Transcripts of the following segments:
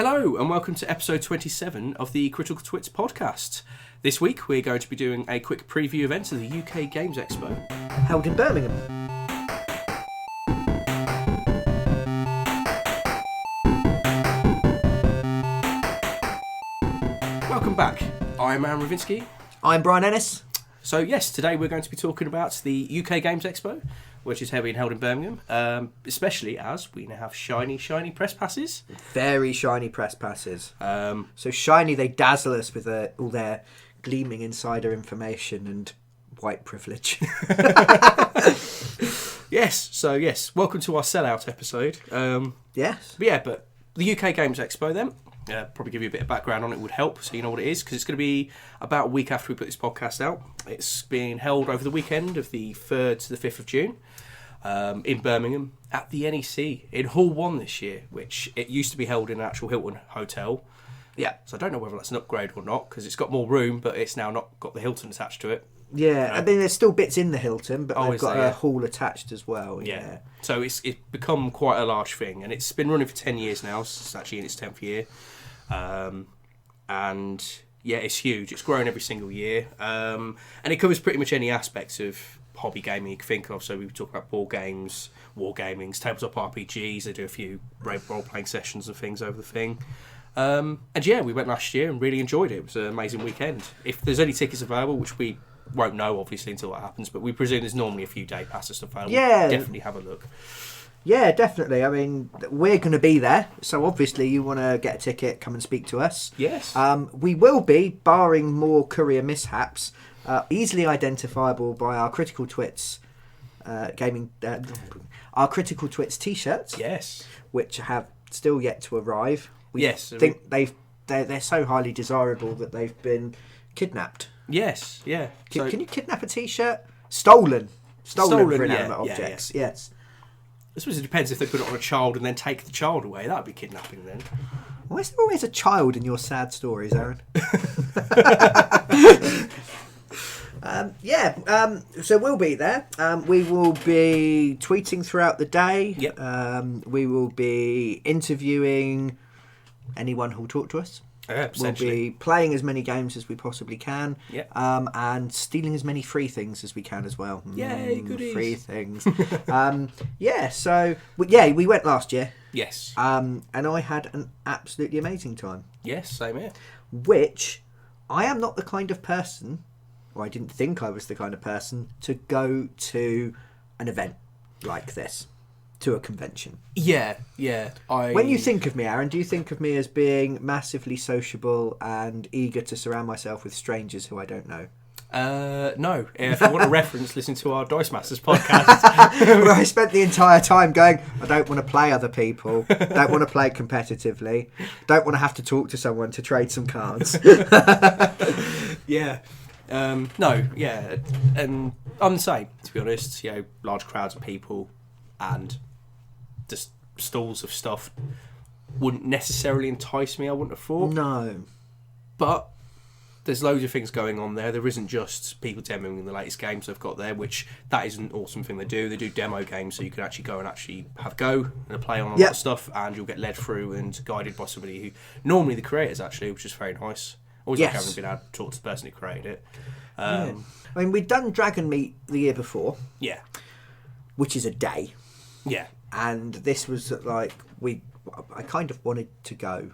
Hello and welcome to episode 27 of the Critical Twits podcast. This week we're going to be doing a quick preview event of the UK Games Expo. Held in Birmingham. Welcome back. I'm Aaron Ravinsky. I'm Brian Ennis. So yes, today we're going to be talking about the UK Games Expo, which is being held in Birmingham, especially as we now have shiny press passes. Very shiny press passes. So shiny they dazzle us with all their gleaming insider information and white privilege. Yes, welcome to our sellout episode. Yes. But the UK Games Expo then, probably give you a bit of background on it would help so you know what it is, because it's going to be about a week after we put this podcast out. It's being held over the weekend of the 3rd to the 5th of June. In Birmingham at the NEC in Hall 1 this year, which it used to be held in an actual Hilton hotel. Yeah. So I don't know whether that's an upgrade or not, because it's got more room, but it's now not got the Hilton attached to it. Yeah, I mean, there's still bits in the Hilton, but they've got a hall attached as well. Yeah. So it's become quite a large thing, and it's been running for 10 years now. It's actually in its 10th year. And yeah, it's huge. It's grown every single year. And it covers pretty much any aspects of hobby gaming you can think of. So we talk about board games, war gamings, tabletop RPGs. They do a few role-playing sessions and things over the thing. And yeah, we went last year and really enjoyed it. It was an amazing weekend. If there's any tickets available, which we won't know obviously until that happens, but we presume there's normally a few day passes available. Yeah. Definitely have a look. Yeah, definitely. I mean, we're going to be there, so obviously you want to get a ticket, come and speak to us. Yes. We will be, barring more courier mishaps, easily identifiable by our Critical Twits our Critical Twits t-shirts. Yes. Which have still yet to arrive. We yes. think they're so highly desirable that they've been kidnapped. Yes, yeah. Can you kidnap a t-shirt? Stolen for inanimate objects. Yeah. Yes. I suppose it depends if they put it on a child and then take the child away. That would be kidnapping then. Why is there always a child in your sad stories, Aaron? So we'll be there. We will be tweeting throughout the day. Yep. We will be interviewing anyone who'll talk to us. We'll be playing as many games as we possibly can. Yep. And stealing as many free things as we can as well. Yay, goodies. Free things. We went last year. Yes. And I had an absolutely amazing time. Yes, same here. Which I am not the kind of person, or I didn't think I was the kind of person, to go to an event like this, to a convention. Yeah. When you think of me, Aaron, do you think of me as being massively sociable and eager to surround myself with strangers who I don't know? No. If you want a reference, listen to our Dice Masters podcast. Where I spent the entire time going, I don't want to play other people, don't want to play competitively, don't want to have to talk to someone to trade some cards. Yeah. And I'm the same, to be honest. Large crowds of people and just stalls of stuff wouldn't necessarily entice me, I wouldn't have thought. No. But there's loads of things going on there. There isn't just people demoing the latest games they've got there, which that is an awesome thing they do. They do demo games, so you can actually go and actually have a go and play on a lot of stuff, and you'll get led through and guided by somebody who, normally the creators actually, which is very nice. Always like having been able to talk to the person who created it. I mean, we'd done Dragon Meet the year before. Yeah. Which is a day. Yeah. And this was like, I kind of wanted to go,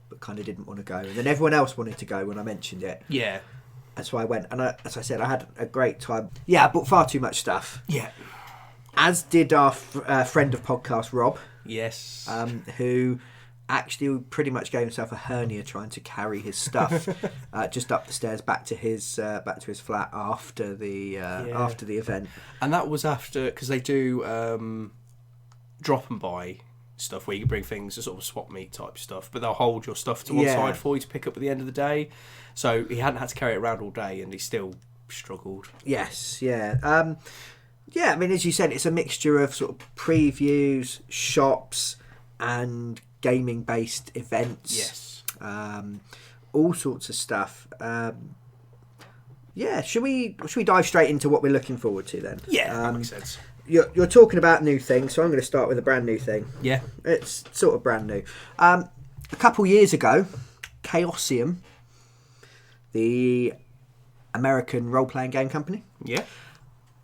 but kind of didn't want to go. And then everyone else wanted to go when I mentioned it. Yeah. That's why I went. And as I said, I had a great time. Yeah, I bought far too much stuff. Yeah. As did our friend of podcast, Rob. Yes. Who actually pretty much gave himself a hernia trying to carry his stuff just up the stairs back to his flat after the event. And that was after, because they do drop and buy stuff where you can bring things, a sort of swap meet type stuff, but they'll hold your stuff to one side for you to pick up at the end of the day. So he hadn't had to carry it around all day, and he still struggled. Yes, yeah. I mean, as you said, it's a mixture of sort of previews, shops, and gaming-based events. Yes. All sorts of stuff. Should we dive straight into what we're looking forward to then? Yeah, that makes sense. You're talking about new things, so I'm going to start with a brand new thing. Yeah. It's sort of brand new. A couple years ago, Chaosium, the American role-playing game company,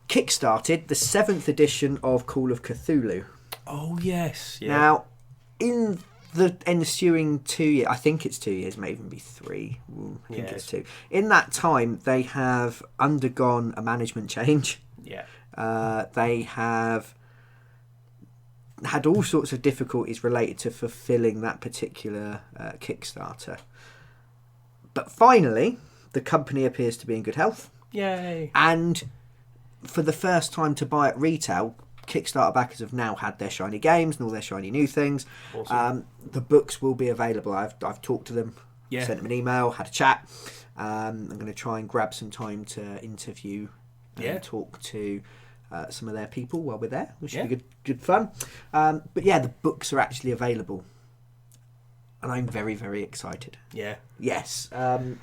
kickstarted the 7th edition of Call of Cthulhu. Oh, yes. Yeah. Now, in the ensuing 2 years, I think it's 2 years, may even be 3. I think it's 2. In that time, they have undergone a management change. Yeah. They have had all sorts of difficulties related to fulfilling that particular Kickstarter. But finally, the company appears to be in good health. Yay. And for the first time to buy at retail, Kickstarter backers have now had their shiny games and all their shiny new things. Awesome. The books will be available. I've talked to them, Yeah. sent them an email, had a chat. I'm going to try and grab some time to interview and talk to some of their people while we're there, which should be good fun. But yeah, the books are actually available. And I'm very, very excited. Yeah. Yes. I'm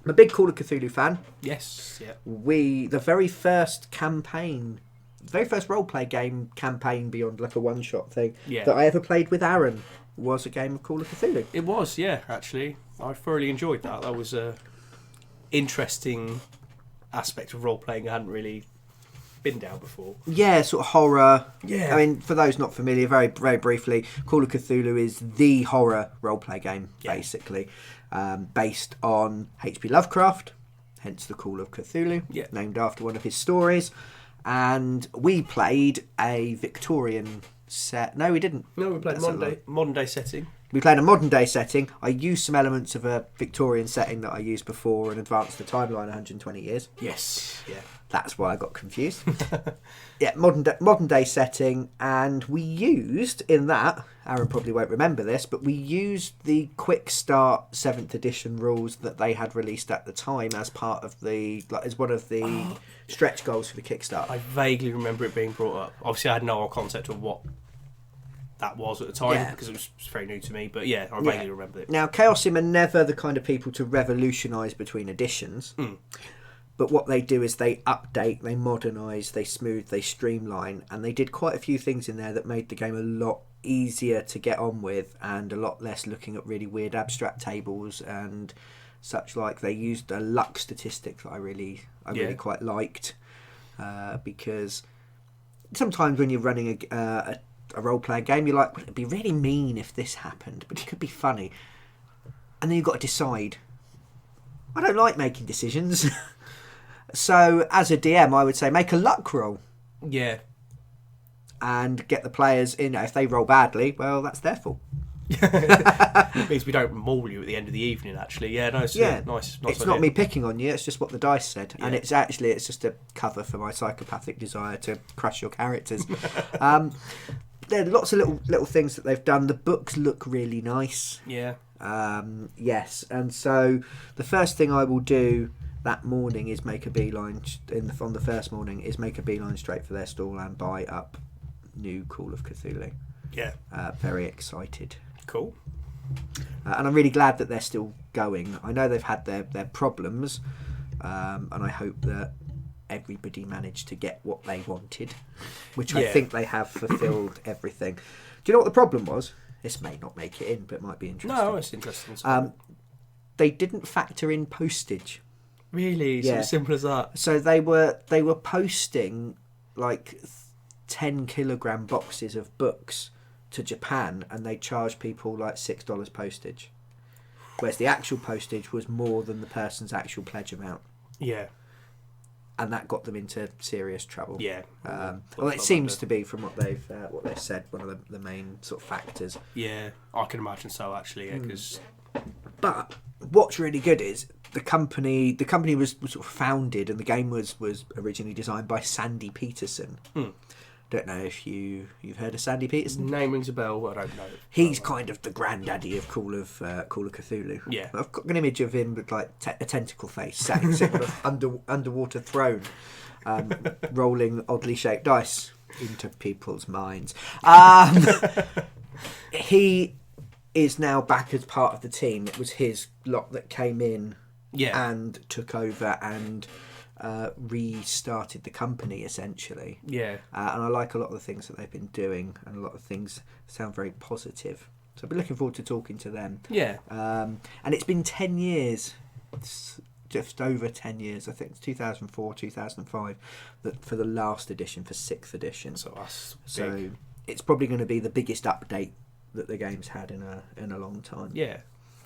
a big Call of Cthulhu fan. Yes. Yeah. The very first campaign, the very first roleplay game campaign beyond like a one-shot thing that I ever played with Aaron was a game of Call of Cthulhu. It was, yeah, actually. I thoroughly enjoyed that. That was a interesting aspect of role-playing I hadn't really been down before. Yeah, sort of horror. Yeah. I mean, for those not familiar, very, very briefly, Call of Cthulhu is the horror roleplay game, basically, based on H.P. Lovecraft, hence the Call of Cthulhu, named after one of his stories. And we played a Victorian set. No, we didn't. No, we played modern day setting. We played a modern day setting. I used some elements of a Victorian setting that I used before and advanced the timeline 120 years. Yes. Yeah. That's why I got confused. Modern day setting, and we used in that, Aaron probably won't remember this, but we used the quick start 7th edition rules that they had released at the time as part of as one of the stretch goals for the Kickstarter. I vaguely remember it being brought up. Obviously, I had no concept of what that was at the time because it was very new to me. But yeah, I vaguely remember it. Now, Chaosium are never the kind of people to revolutionise between editions. But what they do is they update, they modernise, they smooth, they streamline, and they did quite a few things in there that made the game a lot easier to get on with and a lot less looking at really weird abstract tables and such like. They used a luck statistic that I really quite liked because sometimes when you're running a role-playing game, you're like, well, it'd be really mean if this happened, but it could be funny. And then you've got to decide. I don't like making decisions. So, as a DM, I would say make a luck roll. Yeah. And get the players in. If they roll badly, well, that's their fault. It means we don't maul you at the end of the evening, actually. Yeah, no, it's nice. It's not me picking on you, it's just what the dice said. Yeah. And it's just a cover for my psychopathic desire to crush your characters. There are lots of little things that they've done. The books look really nice. Yeah. Yes. And so, the first thing I will do that morning is make a beeline on the first morning is make a beeline straight for their stall and buy up new Call of Cthulhu. Yeah. Very excited. Cool. And I'm really glad that they're still going. I know they've had their problems, and I hope that everybody managed to get what they wanted, which I think they have fulfilled everything. Do you know what the problem was? This may not make it in, but it might be interesting. No, it's interesting. They didn't factor in postage. Really? So as simple as that? So they were posting like 10 kilogram boxes of books to Japan, and they charged people like $6 postage, whereas the actual postage was more than the person's actual pledge amount. Yeah. And that got them into serious trouble. Yeah. Well, it seems to be, from what they've said, one of the main sort of factors. Yeah, I can imagine so, actually. Yeah, because. But what's really good is the company was sort of founded, and the game was originally designed by Sandy Peterson. Don't know if you've heard of Sandy Peterson. Name rings a bell, but I don't know. He's kind of the granddaddy of Call of Cthulhu. Yeah, I've got an image of him with like a tentacle face, sat on an underwater throne, rolling oddly shaped dice into people's minds. He is now back as part of the team. It was his lot that came in and took over and restarted the company, essentially. Yeah. And I like a lot of the things that they've been doing, and a lot of things sound very positive. So I'll be looking forward to talking to them. Yeah. And it's been 10 years. It's just over 10 years. I think it's 2004, 2005 for the last edition, for 6th edition. So that's So big. it's probably going to be the biggest update that the game's had in a long time. Yeah.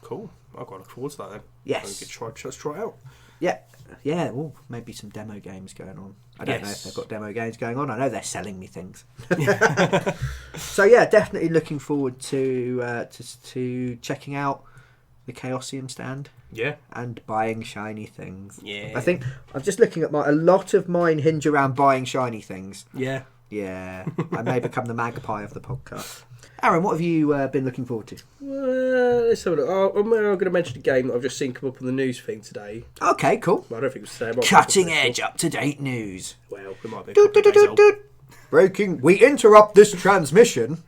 Cool. I've got to look forward to that then. Yes. Let's try it out. Yeah. Yeah. Well, maybe some demo games going on. I don't know if they've got demo games going on. I know they're selling me things. So yeah, definitely looking forward to checking out the Chaosium stand. Yeah. And buying shiny things. Yeah. I think I'm just looking at a lot of mine hinge around buying shiny things. Yeah. Yeah. I may become the magpie of the podcast. Aaron, what have you been looking forward to? Let's have a look. I'm going to mention a game that I've just seen come up on the news thing today. Okay, cool. Well, I don't think it was today. Cutting edge, up-to-date news. Well, it might be a couple of days old. Breaking. We interrupt this transmission.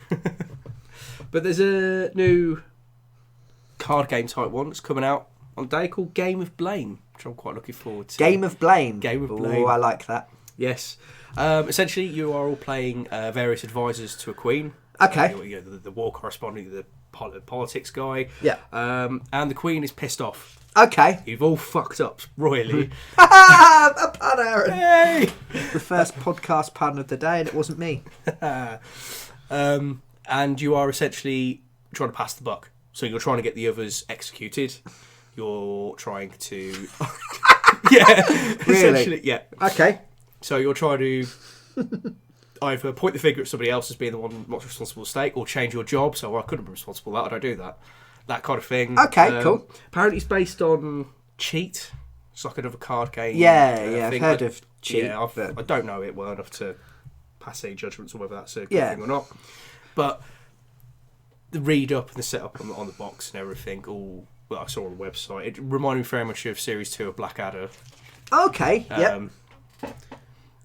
But there's a new card game type one that's coming out on a day called Game of Blame, which I'm quite looking forward to. Game of Blame. Game of Blame. Oh, I like that. Yes. Essentially, you are all playing various advisors to a queen. Okay. So, the war correspondent, the politics guy. Yeah. And the queen is pissed off. Okay. You've all fucked up royally. A pun, Aaron. Hey! The first podcast pun of the day, and it wasn't me. And you are essentially trying to pass the buck. So you're trying to get the others executed. You're trying to... yeah. Really? Essentially, yeah. Okay. So you're trying to either point the finger at somebody else as being the one most responsible for the stake, or change your job. So I couldn't be responsible for that. I don't do that. That kind of thing. Okay, cool. Apparently it's based on Cheat. It's like another card game. Yeah, I've thing. heard of Cheat. Yeah, I don't know it well enough to pass any judgments on whether that's a good Yeah. thing or not. But the read up and the setup on the box and everything, all well, I saw on the website. It reminded me very much of Series 2 of Blackadder. Okay, yep.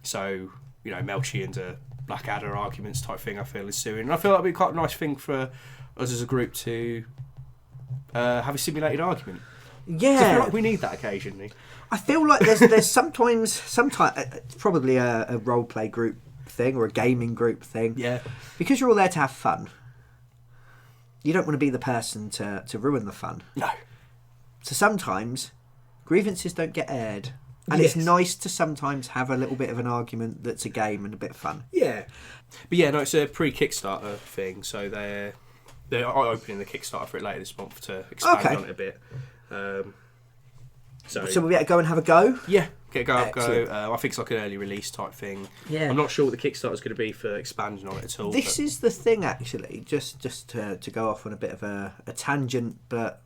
So, Melchi and Blackadder arguments type thing I feel is suing. And I feel that'd be quite a nice thing for us as a group to have a simulated argument. Yeah. I feel like we need that occasionally. I feel like there's sometimes it's probably a role play group thing or a gaming group thing. Yeah. Because you're all there to have fun. You don't want to be the person to ruin the fun. No. So sometimes grievances don't get aired. And Yes. it's nice to sometimes have a little bit of an argument that's a game and a bit of fun. Yeah. But yeah, no, it's a pre-Kickstarter thing, so they're opening the Kickstarter for it later this month to expand on it a bit. So we'll be able to go and have a go? yeah, get go. Excellent. I think it's like an early release type thing. Yeah. I'm not sure what the Kickstarter's going to be for expanding on it at all. This is the thing, actually, just to go off on a bit of a tangent, but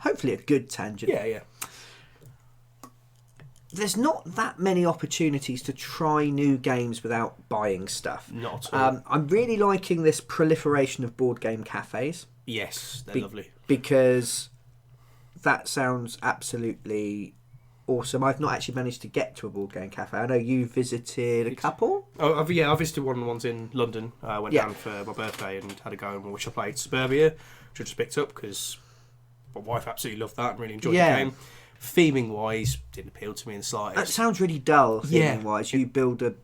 hopefully a good tangent. Yeah. There's not that many opportunities to try new games without buying stuff. Not at all. I'm really liking this proliferation of board game cafes. Yes, they're lovely. Because that sounds absolutely awesome. I've not actually managed to get to a board game cafe. I know you visited a couple. Oh, I visited one of the ones in London. I went down for my birthday and had a go, in which I played Suburbia, which I just picked up because my wife absolutely loved that and really enjoyed the game. Theming wise, didn't appeal to me in the slightest. That sounds really dull. Theming wise, you build a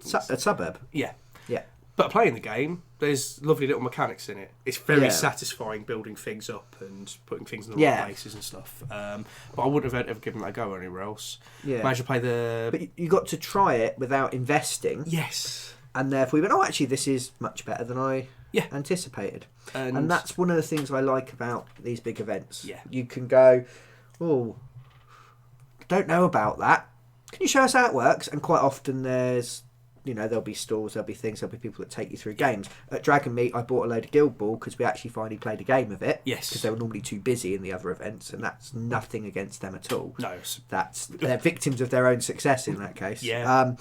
suburb. Yeah. Yeah. But playing the game, there's lovely little mechanics in it. It's very satisfying building things up and putting things in the right places and stuff. But I wouldn't have ever given that a go anywhere else. Yeah. Managed to play the... But you got to try it without investing. Yes. And therefore we went, actually, this is much better than I anticipated. And that's one of the things I like about these big events. Yeah. You can go, don't know about that. Can you show us how it works? And quite often there's, there'll be stalls, there'll be things, there'll be people that take you through games. At Dragon Meet, I bought a load of Guild Ball because we actually finally played a game of it. Yes. Because they were normally too busy in the other events, and that's nothing against them at all. No. They're victims of their own success in that case. Yeah.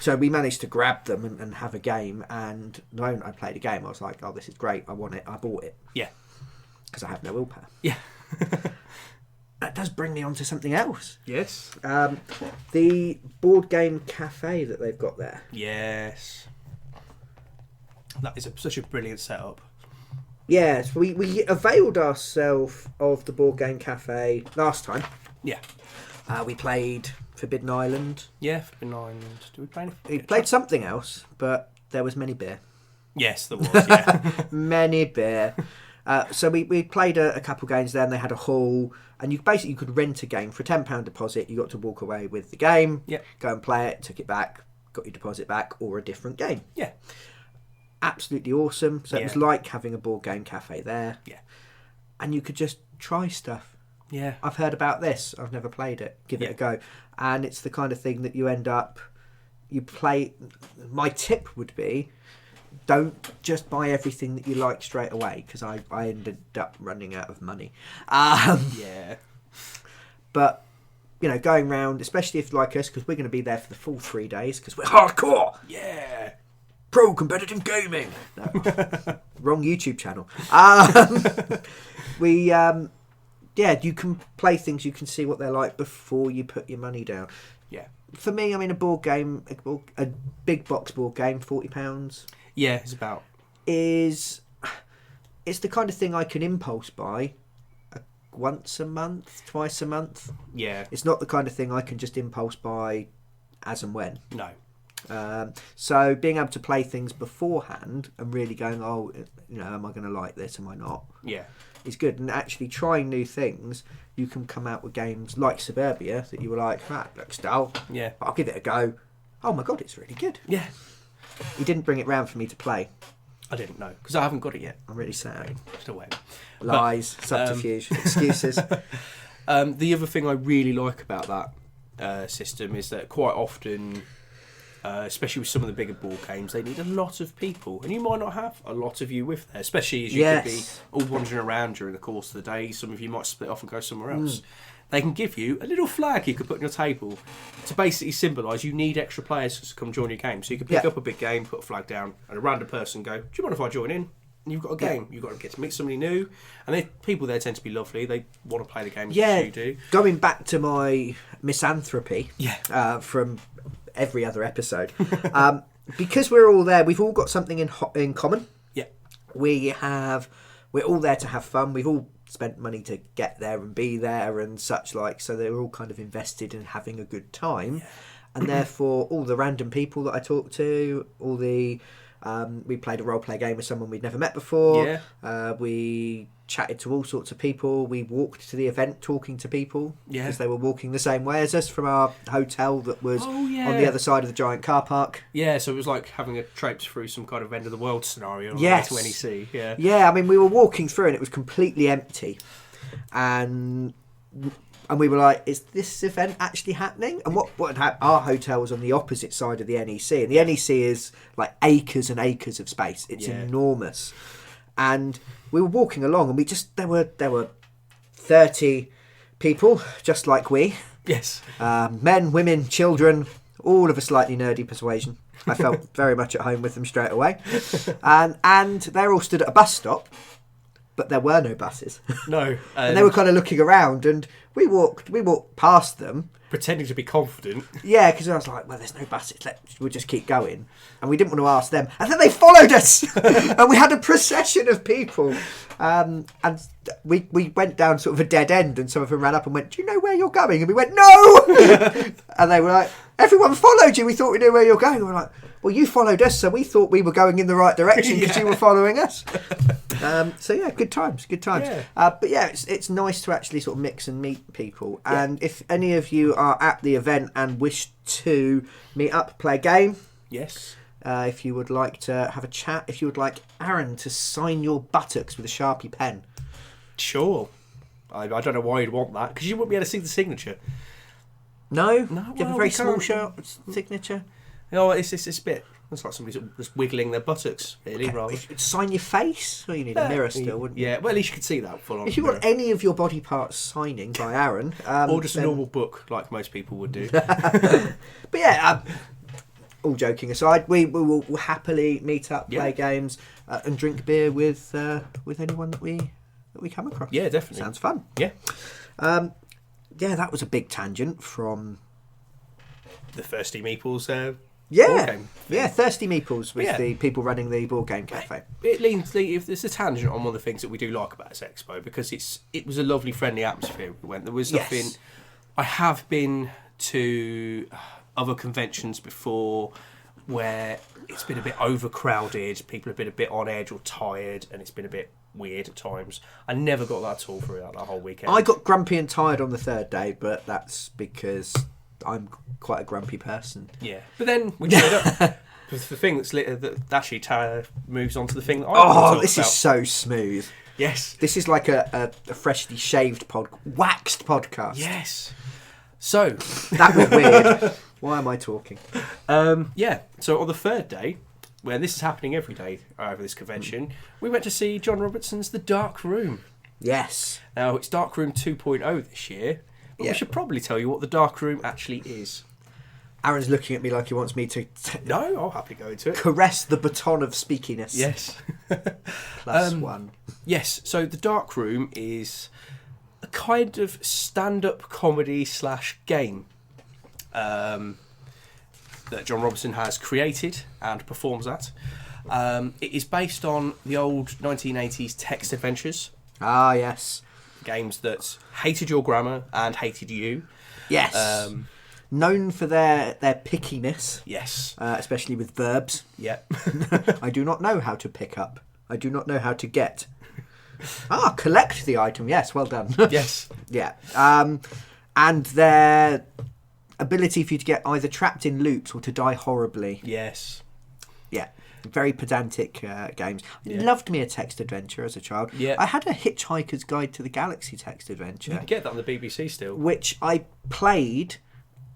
So we managed to grab them and have a game, and the moment I played a game, I was like, this is great, I want it, I bought it. Yeah. Because I have no willpower. Yeah. That does bring me on to something else. Yes. The board game cafe that they've got there. Yes. That is such a brilliant setup. Yes, we availed ourselves of the board game cafe last time. Yeah. We played Forbidden Island. Yeah, Forbidden Island. Did we play anything? We played something else, but there was many beer. Yes, there was, yeah. Many beer. So we played a couple games there, and they had a hall, and you could rent a game for a £10 deposit. You got to walk away with the game, go and play it, took it back, got your deposit back, or a different game. Yeah. Absolutely awesome. So it was like having a board game cafe there. Yeah. And you could just try stuff. Yeah. I've heard about this. I've never played it. Give it a go. And it's the kind of thing that you play. My tip would be, don't just buy everything that you like straight away, because I ended up running out of money. Yeah. But, going round, especially if like us, because we're going to be there for the full 3 days, because we're hardcore. Yeah. Pro competitive gaming. No, wrong YouTube channel. You can play things, you can see what they're like before you put your money down. Yeah. For me, I mean, a big box board game, £40. Yeah, it's about. It's the kind of thing I can impulse buy once a month, twice a month. Yeah. It's not the kind of thing I can just impulse buy as and when. No. So being able to play things beforehand and really going, am I going to like this? Am I not? Yeah. Is good. And actually trying new things, you can come out with games like Suburbia that you were like, looks dull. Yeah. But I'll give it a go. Oh my God, it's really good. Yeah. He didn't bring it round for me to play. I didn't know, because I haven't got it yet. I'm really sad. Still waiting. Lies, subterfuge, excuses. The other thing I really like about that system is that quite often, especially with some of the bigger board games, they need a lot of people, and you might not have a lot of you with there, especially as you could be all wandering around during the course of the day. Some of you might split off and go somewhere else. They can give you a little flag you could put on your table to basically symbolise you need extra players to come join your game. So you can pick up a big game, put a flag down, and a random person go, do you mind if I join in? And you've got a game. You've got to get to meet somebody new. And people there tend to be lovely. They want to play the game as you do. Going back to my misanthropy from every other episode, because we're all there, we've all got something in common. Yeah. We're all there to have fun. We've all spent money to get there and be there and such like, so they're all kind of invested in having a good time. And therefore all the random people that I talked to, all the we played a role-play game with someone we'd never met before. We chatted to all sorts of people. We walked to the event talking to people because they were walking the same way as us from our hotel that was on the other side of the giant car park. Yeah, so it was like having a traipse through some kind of end of the world scenario on the way to NEC. Yeah, I mean, we were walking through and it was completely empty. And we were like, is this event actually happening? And what had our hotel was on the opposite side of the NEC. And the NEC is like acres and acres of space. It's enormous. And we were walking along and there were 30 people, just like we. Yes. Men, women, children, all of a slightly nerdy persuasion. I felt very much at home with them straight away. And they're all stood at a bus stop, but there were no buses. No. And they were kind of looking around, and we walked past them. Pretending to be confident. Yeah, because I was like, well, there's no buses. We'll just keep going. And we didn't want to ask them. And then they followed us. And we had a procession of people. And we went down sort of a dead end, and some of them ran up and went, do you know where you're going? And we went, no! And they were like, everyone followed you. We thought we knew where you're going. And we were like, well, you followed us, so we thought we were going in the right direction because you were following us. So yeah, good times. Yeah. But yeah, it's nice to actually sort of mix and meet people. And if any of you are at the event and wish to meet up, play a game. Yes. If you would like to have a chat, if you would like Aaron to sign your buttocks with a Sharpie pen. Sure. I don't know why you'd want that, because you wouldn't be able to see the signature. No? No, Do you have a very small signature? No, it's a bit. It's like somebody sort of just wiggling their buttocks, really. Okay. Rather. Sign your face? Well, you need a mirror still, wouldn't you? Yeah, well, at least you could see that full on. If you want any of your body parts signing by Aaron... or just a normal book, like most people would do. But yeah, all joking aside, we will happily meet up, play games, and drink beer with anyone that we come across. Yeah, definitely. Sounds fun. Yeah. That was a big tangent from... The Thirsty Meeples board game. Yeah, Thirsty Meeples with the people running the board game cafe. If there's a tangent on one of the things that we do like about this expo, because it was a lovely, friendly atmosphere. We went. There was nothing. I have been to other conventions before where it's been a bit overcrowded. People have been a bit on edge or tired, and it's been a bit weird at times. I never got that at all throughout that whole weekend. I got grumpy and tired on the third day, but that's because I'm quite a grumpy person. Yeah, but then we showed up. The thing that actually moves on to the thing that I want to talk this about. is so smooth. Yes. This is like a freshly shaved waxed podcast. Yes. So that was weird. Why am I talking? Yeah. So on the third day, when this is happening every day over this convention, we went to see John Robertson's The Dark Room. Yes. Now it's Dark Room 2.0 this year, but we should probably tell you what the Dark Room actually is. Aaron's looking at me like he wants me to No, I'll happily go into it. Caress the baton of speakiness. Yes. +1. Yes, so The Dark Room is a kind of stand-up comedy / game that John Robertson has created and performs at. It is based on the old 1980s text adventures. Ah, yes. Games that hated your grammar and hated you. Yes. Known for their pickiness. Yes. Especially with verbs. Yep. I do not know how to pick up. I do not know how to get. Collect the item. Yes, well done. Yes. Yeah. And their ability for you to get either trapped in loops or to die horribly. Yes. Yeah. Very pedantic games. Yeah. Loved me a text adventure as a child. Yeah. I had a Hitchhiker's Guide to the Galaxy text adventure. You can get that on the BBC still. Which I played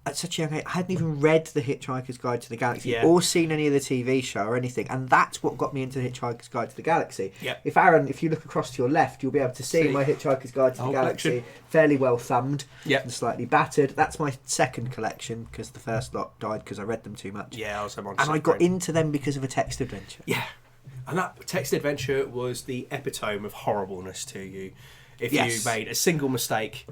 at such a young age. I hadn't even read the Hitchhiker's Guide to the Galaxy or seen any of the TV show or anything, and that's what got me into the Hitchhiker's Guide to the Galaxy. Yep. If you look across to your left, you'll be able to see my Hitchhiker's Guide to the Galaxy, collection. fairly well thumbed and slightly battered. That's my second collection because the first lot died because I read them too much. Yeah, I was on. And I got into them because of a text adventure. Yeah, and that text adventure was the epitome of horribleness to you. If you made a single mistake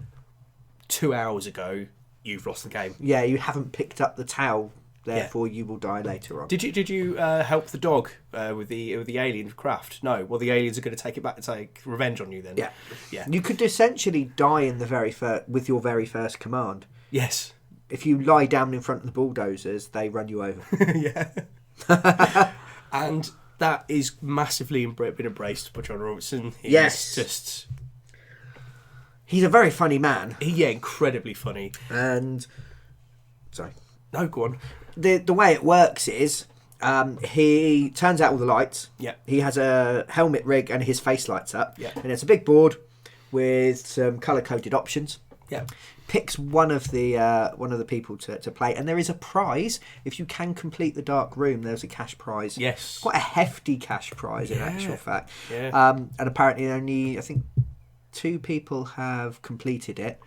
2 hours ago, you've lost the game. Yeah, you haven't picked up the towel, therefore you will die later on. Did you help the dog with the alien craft? No. Well, the aliens are going to take it back to take revenge on you then. Yeah. Yeah. You could essentially die in with your very first command. Yes. If you lie down in front of the bulldozers, they run you over. Yeah. And that is massively been embraced by John Robertson. He's a very funny man. Incredibly funny. And sorry. No, go on. The way it works is he turns out all the lights. Yeah. He has a helmet rig and his face lights up. Yeah. And it's a big board with some colour coded options. Yeah. Picks one of the people to play, and there is a prize if you can complete the Dark Room. There's a cash prize. Yes. Quite a hefty cash prize in actual fact. Yeah. And apparently only, I think, 2 people have completed it.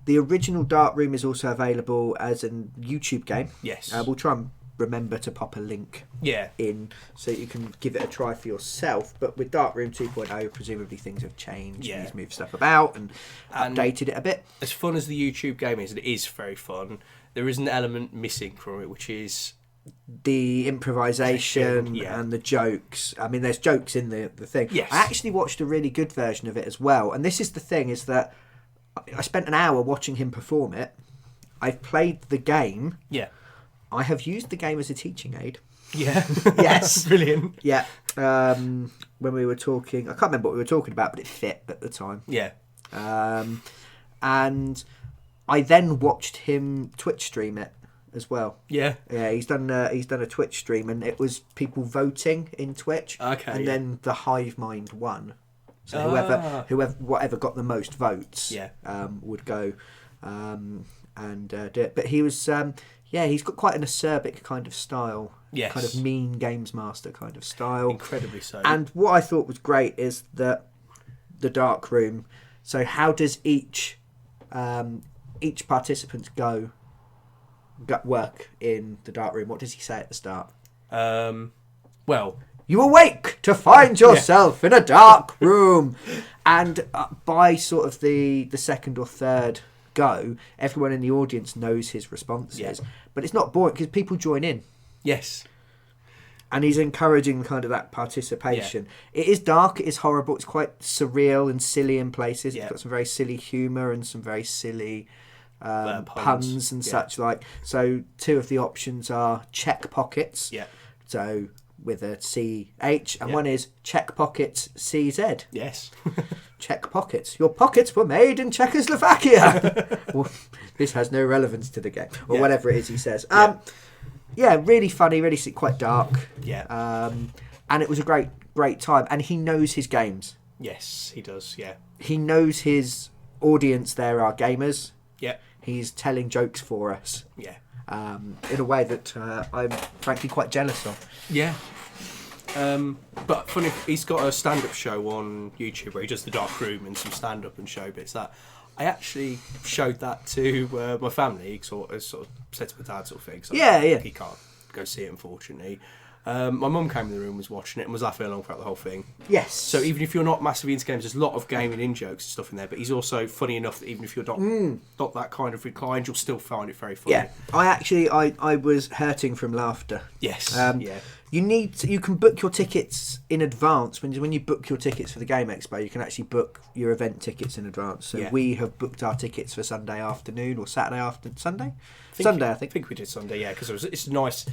The original Dark Room is also available as a YouTube game. Yes. We'll try and remember to pop a link in so you can give it a try for yourself. But with Dark Room 2.0, presumably things have changed. Yeah. He's moved stuff about and updated it a bit. As fun as the YouTube game is, and it is very fun, there is an element missing from it, which is the improvisation and the jokes. I mean, there's jokes in the thing. Yes. I actually watched a really good version of it as well. And this is the thing, is that I spent an hour watching him perform it. I've played the game. Yeah. I have used the game as a teaching aid. Yeah. Yes. Brilliant. Yeah. When we were talking, I can't remember what we were talking about, but it fit at the time. Yeah. And I then watched him Twitch stream it as well. Yeah. Yeah, he's done a Twitch stream, and it was people voting in Twitch. Okay. And then the hive mind won. So whatever got the most votes, would go and do it. But he was, he's got quite an acerbic kind of style. Yes. Kind of mean games master kind of style. Incredibly so. And what I thought was great is that the Dark Room. So how does each participant work in the Dark Room? What does he say at the start? Well, you awake to find yourself in a dark room. And by sort of the second or third go, everyone in the audience knows his responses. Yeah. But it's not boring because people join in. Yes. And he's encouraging kind of that participation. Yeah. It is dark, it is horrible, it's quite surreal and silly in places. Yeah. It's got some very silly humour and some very silly puns and such like. So 2 of the options are check pockets. Yeah. So with a CH, and one is Czech Pockets CZ. Yes. Czech Pockets. Your pockets were made in Czechoslovakia. Well, this has no relevance to the game, or whatever it is he says. Really funny, really quite dark. Yeah. And it was a great time. And he knows his games. Yes, he does. Yeah. He knows his audience. There are gamers. Yeah. He's telling jokes for us. Yeah. In a way that I'm frankly quite jealous of. Yeah. But funny, he's got a stand-up show on YouTube where he does the dark room and some stand-up and show bits. That I actually showed that to my family, sort of said to my dad, sort of thing. So he can't go see it, unfortunately. My mum came in the room, was watching it, and was laughing along throughout the whole thing. Yes. So even if you're not massively into games, there's a lot of gaming in jokes and stuff in there. But he's also funny enough that even if you're not that kind of inclined, you'll still find it very funny. Yeah. I was hurting from laughter. Yes. You can book your tickets in advance. When you book your tickets for the Game Expo, you can actually book your event tickets in advance. So we have booked our tickets for Sunday afternoon or Saturday after Sunday. I think we did Sunday. Yeah, because it's nice.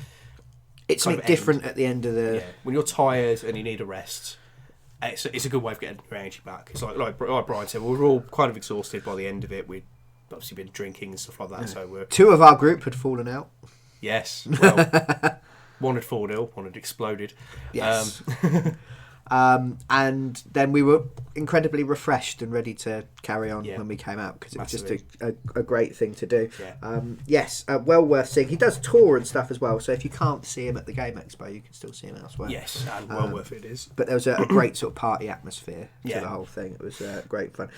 It's something different at the end of the... Yeah. When you're tired and you need a rest, it's a good way of getting your energy back. It's like Brian said, we were all kind of exhausted by the end of it. We'd obviously been drinking and stuff like that. So two of our group had fallen out. Yes. Well, one had fallen ill, one had exploded. Yes. And then we were incredibly refreshed and ready to carry on when we came out, because it was just a great thing to do. Well worth seeing. He does tour and stuff as well, so if you can't see him at the Game Expo, you can still see him elsewhere. Yes, and well worth it is. But there was a great sort of party atmosphere to the whole thing. It was great fun.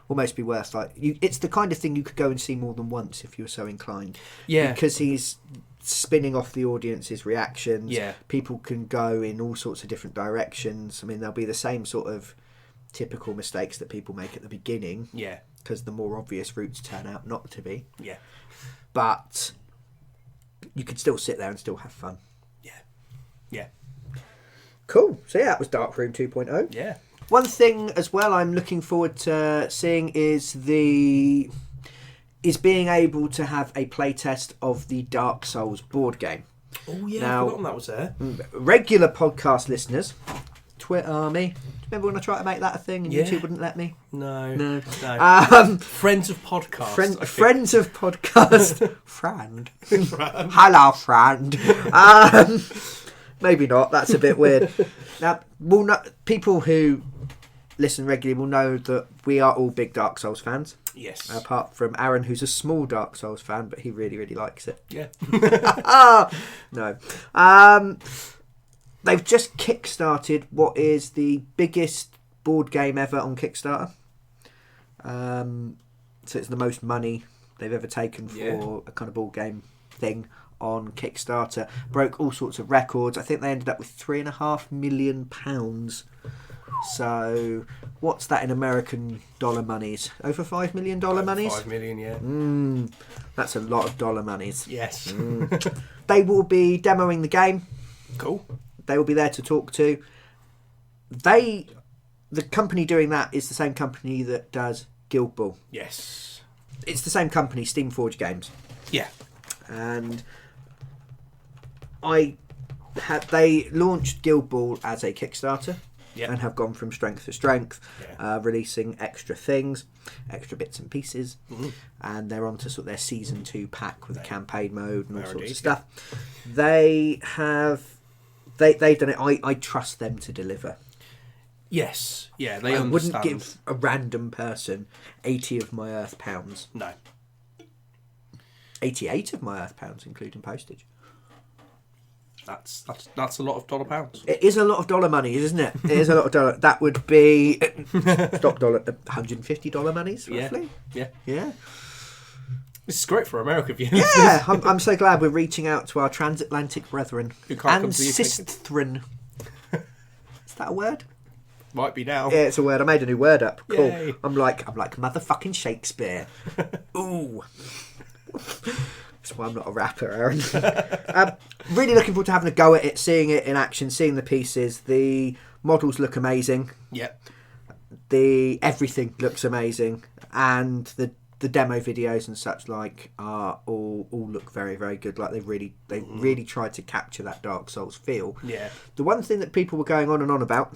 Almost be worth it's the kind of thing you could go and see more than once if you were so inclined. Yeah, because he's spinning off the audience's reactions. Yeah, people can go in all sorts of different directions. I mean, there'll be the same sort of typical mistakes that people make at the beginning. Yeah, because the more obvious routes turn out not to be. Yeah, but you could still sit there and still have fun. Yeah. Cool. So that was Dark Room 2.0. Yeah. One thing as well I'm looking forward to seeing is being able to have a playtest of the Dark Souls board game. Oh yeah, I've forgotten that was there. Regular podcast listeners, Twitter Army. Remember when I tried to make that a thing and YouTube wouldn't let me? No. Friends of podcast. Friends of podcast. Friend. Hello, friend. Maybe not. That's a bit weird. Now, people who listen regularly will know that we are all big Dark Souls fans. Yes. Apart from Aaron, who's a small Dark Souls fan, but he really, really likes it. Yeah. No. They've just kickstarted what is the biggest board game ever on Kickstarter. So it's the most money they've ever taken for a kind of board game thing on Kickstarter. Broke all sorts of records. I think they ended up with £3.5 million. So what's that in American dollar monies? Over $5 million monies? 5 million, yeah. That's a lot of dollar monies. Yes. They will be demoing the game. Cool. They will be there to talk to. The company doing that is the same company that does Guild Ball. Yes. It's the same company, Steamforge Games. Yeah. And they launched Guild Ball as a Kickstarter. Yep. And have gone from strength to strength, releasing extra things, extra bits and pieces, and they're on to sort of their season 2 pack with a campaign mode and all sorts of stuff. They've done it. I trust them to deliver. Yes, yeah, they understand. Wouldn't give a random person 80 of my Earth pounds. No. 88 of my Earth pounds, including postage. That's a lot of dollar pounds. It is a lot of dollar money, isn't it? It is a lot of dollar. That would be $150 monies, roughly. Yeah. This is great for American viewers. Yeah, I'm so glad we're reaching out to our transatlantic brethren and sistren. Is that a word? Might be now. Yeah, it's a word. I made a new word up. Cool. Yay. I'm like motherfucking Shakespeare. Ooh. That's why I'm not a rapper, Aaron. Really looking forward to having a go at it, seeing it in action, seeing the pieces. The models look amazing. Yep. Everything looks amazing, and the the demo videos and such like are all look very, very good. Like they really tried to capture that Dark Souls feel. Yeah. The one thing that people were going on and on about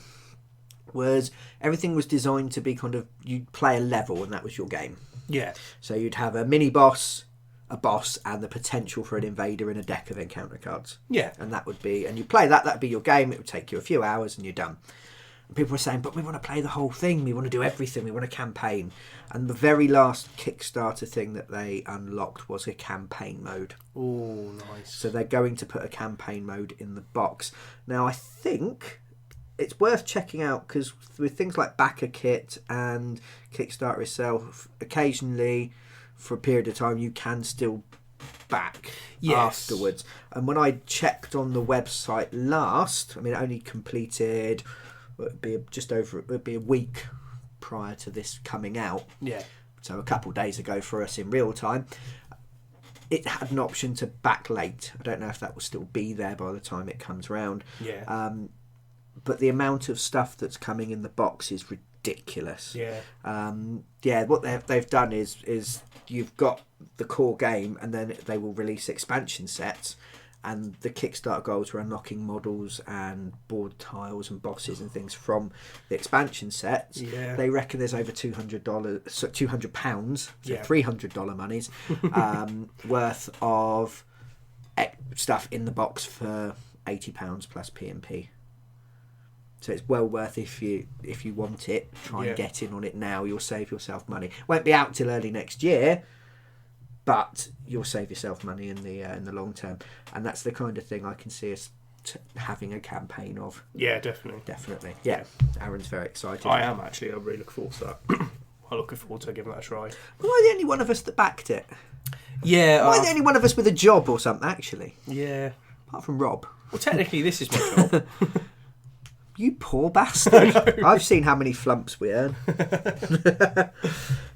was everything was designed to be kind of, you'd play a level and that was your game. Yeah. So you'd have a mini boss, a boss, and the potential for an invader in a deck of encounter cards. Yeah. And that would be, and you play that, that'd be your game. It would take you a few hours and you're done. And people were saying, but we want to play the whole thing. We want to do everything. We want a campaign. And the very last Kickstarter thing that they unlocked was a campaign mode. Oh, nice. So they're going to put a campaign mode in the box. Now, I think it's worth checking out because with things like Backer Kit and Kickstarter itself, occasionally for a period of time you can still back afterwards. And when I checked on the website last, I mean, it only completed, it would be a week prior to this coming out. Yeah. So a couple of days ago for us in real time. It had an option to back late. I don't know if that will still be there by the time it comes round. Yeah. But the amount of stuff that's coming in the box is ridiculous. Yeah. What they've done is you've got the core game, and then they will release expansion sets. And the Kickstarter goals are unlocking models and board tiles and bosses and things from the expansion sets. Yeah. They reckon there's over £200, so £200, so Yeah. $300 monies worth of stuff in the box for £80 plus P&P. So it's well worth if you want it. Try and get in on it now. You'll save yourself money. Won't be out till early next year, but you'll save yourself money in the long term. And that's the kind of thing I can see us having a campaign of. Yeah, definitely. Definitely. Yeah. Aaron's very excited. I am actually. I'm really looking forward to that. I'm looking forward to giving that a try. Am I the only one of us that backed it? Yeah. Am I the only one of us with a job or something, actually? Yeah. Apart from Rob. Well, technically, this is my job. You poor bastard. I've seen how many flumps we earn.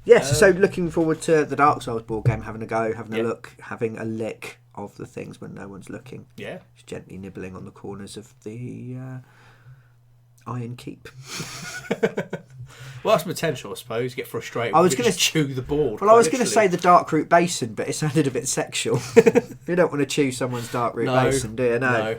Yes, so looking forward to the Dark Souls board game, having a go, having a look, having a lick of the things when no one's looking. Yeah. Just gently nibbling on the corners of the Iron Keep. Well, that's potential, I suppose. Get frustrated. I was going to chew the board. Well, I was going to say the Dark Root Basin, but it sounded a bit sexual. You don't want to chew someone's Dark Root Basin, do you? No.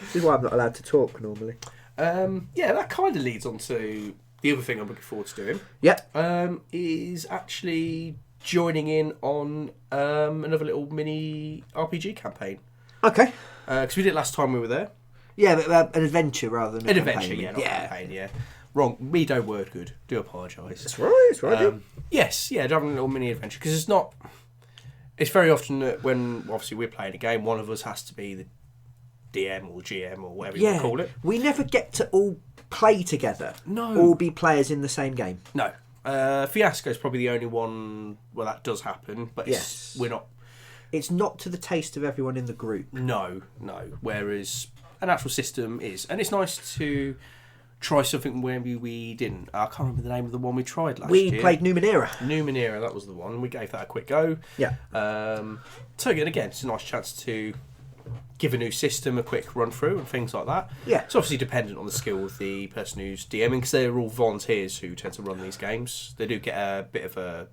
This is why I'm not allowed to talk normally. Yeah, that kind of leads on to the other thing I'm looking forward to doing. Yeah. Is actually joining in on another little mini RPG campaign. Okay. Because we did it last time we were there. Yeah, but an adventure rather than a campaign. Adventure, yeah, not a campaign, yeah. Wrong. Me don't word good. Do apologise. That's right, that's right. Yes, yeah, having a little mini adventure. Because it's not... It's very often that when, obviously, we're playing a game, one of us has to be the DM or GM or whatever you want to call it. We never get to all play together. No. All be players in the same game. No. Fiasco is probably the only one where that does happen, but we're not... It's not to the taste of everyone in the group. No. Whereas an actual system is. And it's nice to try something where we didn't. I can't remember the name of the one we tried last year. We played Numenera. Numenera, that was the one. We gave that a quick go. Yeah. So again, it's a nice chance to give a new system a quick run through and things like that. Yeah. It's obviously dependent on the skill of the person who's DMing, because they're all volunteers who tend to run these games. They do get a bit of a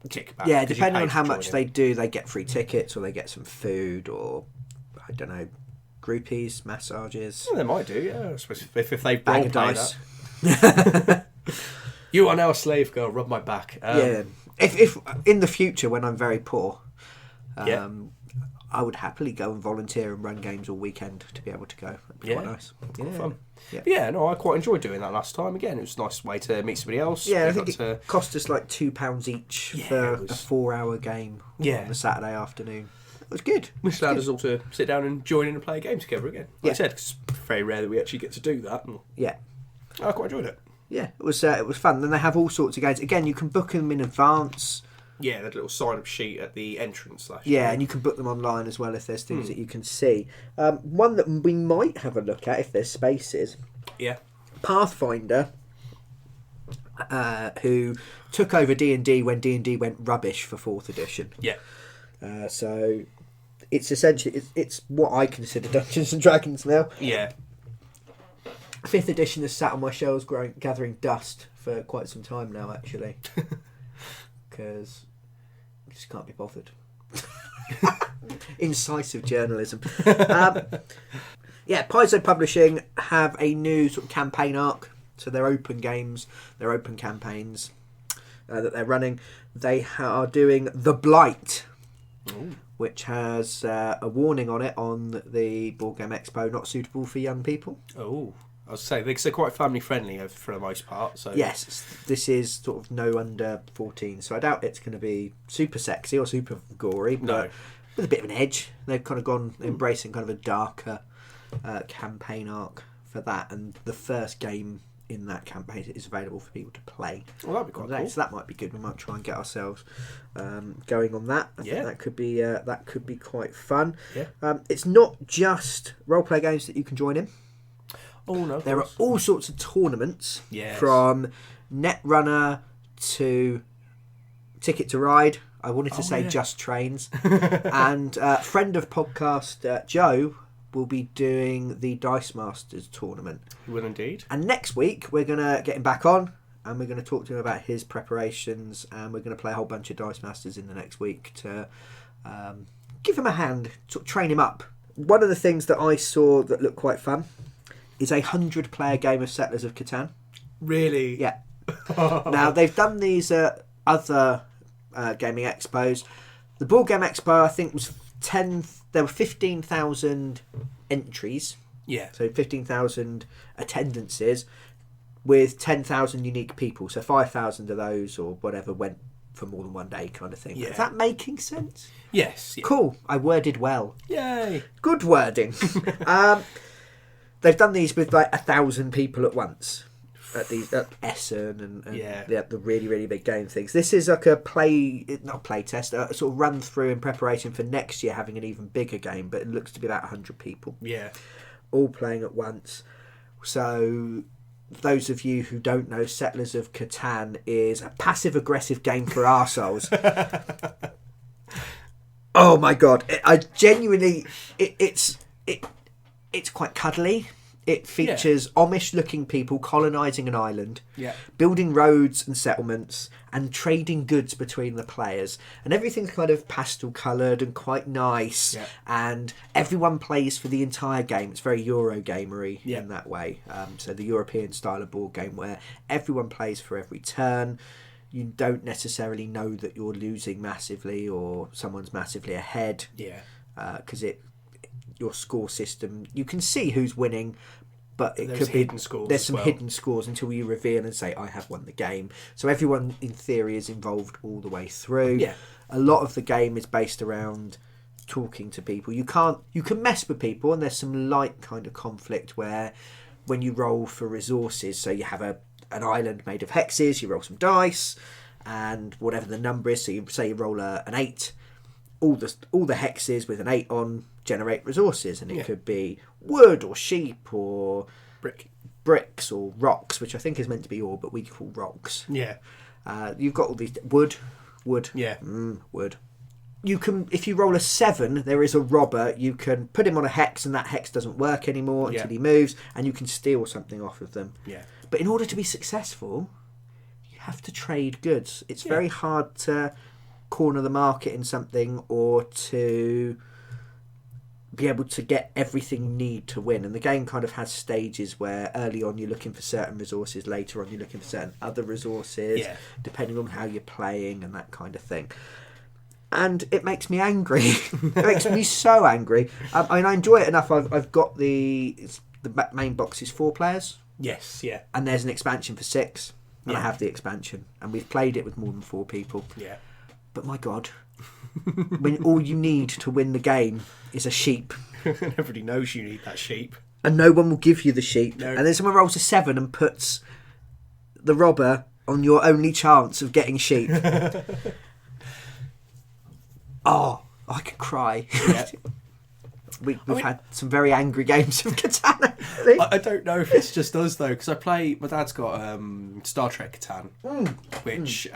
kickback. Yeah, depending on how much they do, they get free tickets or they get some food or, I don't know, groupies, massages. Well, they might do, yeah. I suppose if they Bag role of play dice. that. You are now a slave girl, rub my back. Yeah. If in the future, when I'm very poor, I would happily go and volunteer and run games all weekend to be able to go. That'd be quite nice. Quite fun. Yeah. Yeah, no, I quite enjoyed doing that last time. Again, it was a nice way to meet somebody else. Yeah, I think it cost us like £2 each for a 4-hour game on a Saturday afternoon. It was good. Which allowed us all to sit down and join in and play a game together again. Like I said, 'cause it's very rare that we actually get to do that. Yeah. I quite enjoyed it. Yeah, it was fun. Then they have all sorts of games. Again, you can book them in advance. Yeah, that little sign-up sheet at the entrance. And you can book them online as well if there's things that you can see. One that we might have a look at if there's spaces. Yeah. Pathfinder, who took over D&D when D&D went rubbish for 4th edition. Yeah. So it's essentially it's what I consider Dungeons and Dragons now. Yeah. 5th edition has sat on my shelves gathering dust for quite some time now, actually. Because I just can't be bothered. Incisive journalism. Paizo Publishing have a new sort of campaign arc. So they're open games, they're open campaigns that they're running. They are doing The Blight, which has a warning on it on the Board Game Expo, not suitable for young people. Oh, I was saying they're quite family friendly for the most part. So yes, this is sort of no under 14, so I doubt it's going to be super sexy or super gory, but with a bit of an edge. They've kind of gone embracing kind of a darker campaign arc for that, and the first game in that campaign is available for people to play. Well, that'd be quite cool. So that might be good. We might try and get ourselves going on that. I think that could be quite fun. Yeah. It's not just role-play games that you can join in. Oh no! There are all sorts of tournaments, yes. From Netrunner to Ticket to Ride. I wanted to say Just Trains. And friend of podcast Joe will be doing the Dice Masters tournament. He will indeed. And next week we're going to get him back on and we're going to talk to him about his preparations, and we're going to play a whole bunch of Dice Masters in the next week to give him a hand, sort of train him up. One of the things that I saw that looked quite fun is a 100-player game of Settlers of Catan. Really? Yeah. Now, they've done these other gaming expos. The Board Game Expo, I think, was there were 15,000 entries. Yeah. So 15,000 attendances with 10,000 unique people. So 5,000 of those or whatever went for more than one day kind of thing. Yeah. Is that making sense? Yes. Yeah. Cool. I worded well. Yay. Good wording. They've done these with like 1,000 people at once at Essen and the really, really big game things. This is like a test, a sort of run through in preparation for next year having an even bigger game, but it looks to be about 100 people. Yeah. All playing at once. So those of you who don't know, Settlers of Catan is a passive-aggressive game for arseholes. Oh my god. It's quite cuddly. It features Amish-looking people colonising an island, building roads and settlements, and trading goods between the players. And everything's kind of pastel-coloured and quite nice. Yeah. And everyone plays for the entire game. It's very Eurogamery in that way. So the European style of board game where everyone plays for every turn. You don't necessarily know that you're losing massively or someone's massively ahead. Yeah. Because your score system, you can see who's winning, but there's could be hidden scores. There's some hidden scores until you reveal and say, I have won the game. So everyone in theory is involved all the way through. Yeah. A lot of the game is based around talking to people. You can mess with people, and there's some light kind of conflict where when you roll for resources, so you have an island made of hexes, you roll some dice, and whatever the number is, so you say you roll an 8, all the hexes with an 8 on generate resources, and it could be wood or sheep or bricks or rocks, which I think is meant to be ore, but we call rocks. Yeah. You've got all these wood. Yeah. Wood. You can, if you roll a 7, there is a robber. You can put him on a hex, and that hex doesn't work anymore until he moves, and you can steal something off of them. Yeah. But in order to be successful, you have to trade goods. It's very hard to corner the market in something or to be able to get everything you need to win. And the game kind of has stages where early on you're looking for certain resources, later on you're looking for certain other resources, depending on how you're playing and that kind of thing. And it makes me angry. It makes me so angry. I mean, I enjoy it enough. I've got the main box is 4 players. Yes, yeah. And there's an expansion for 6. And I have the expansion. And we've played it with more than 4 people. Yeah. But my God, when all you need to win the game is a sheep. Everybody knows you need that sheep. And no one will give you the sheep. No. And then someone rolls a 7 and puts the robber on your only chance of getting sheep. Oh, I could cry. Yeah. We've had some very angry games of Catan, actually. I don't know if it's just us, though, because my dad's got Star Trek Catan, which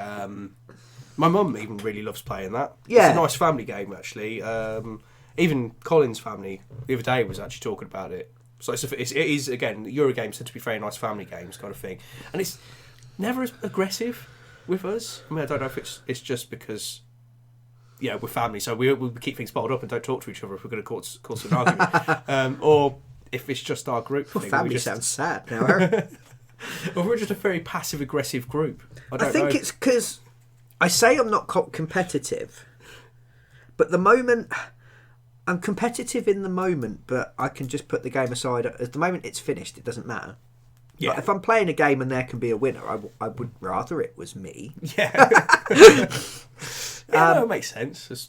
my mum even really loves playing that. Yeah. It's a nice family game, actually. Even Colin's family, the other day, was actually talking about it. So it is again, Euro games tend to be very nice family games kind of thing, and it's never as aggressive with us. I mean, I don't know if it's just because we're family, so we keep things bottled up and don't talk to each other if we're going to cause an argument, or if it's just our group. Well, thing, family sounds sad now. Or we're just a very passive aggressive group. I think it's because I say I'm not competitive, but the moment. I'm competitive in the moment, but I can just put the game aside. At the moment it's finished, it doesn't matter. Yeah. Like if I'm playing a game and there can be a winner, I would rather it was me. Yeah. No, it makes sense. That's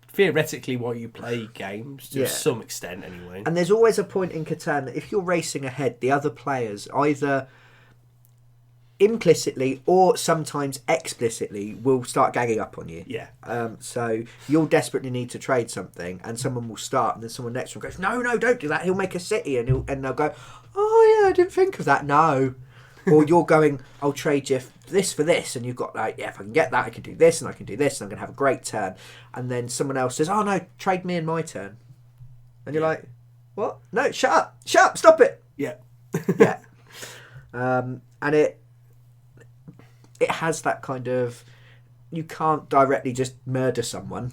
theoretically why you play games, to some extent anyway. And there's always a point in Catan that if you're racing ahead, the other players either implicitly or sometimes explicitly will start ganging up on you. Yeah. So you'll desperately need to trade something, and someone will start, and then someone next one goes, "No, don't do that. He'll make a city," and they'll go, "Oh yeah, I didn't think of that." No. Or you're going, "I'll trade you this for this," and you've got like, "Yeah, if I can get that, I can do this, and I can do this, and I'm going to have a great turn." And then someone else says, "Oh no, trade me in my turn," and you're like, "What? No, shut up, stop it." Yeah. Yeah. And it has that kind of, you can't directly just murder someone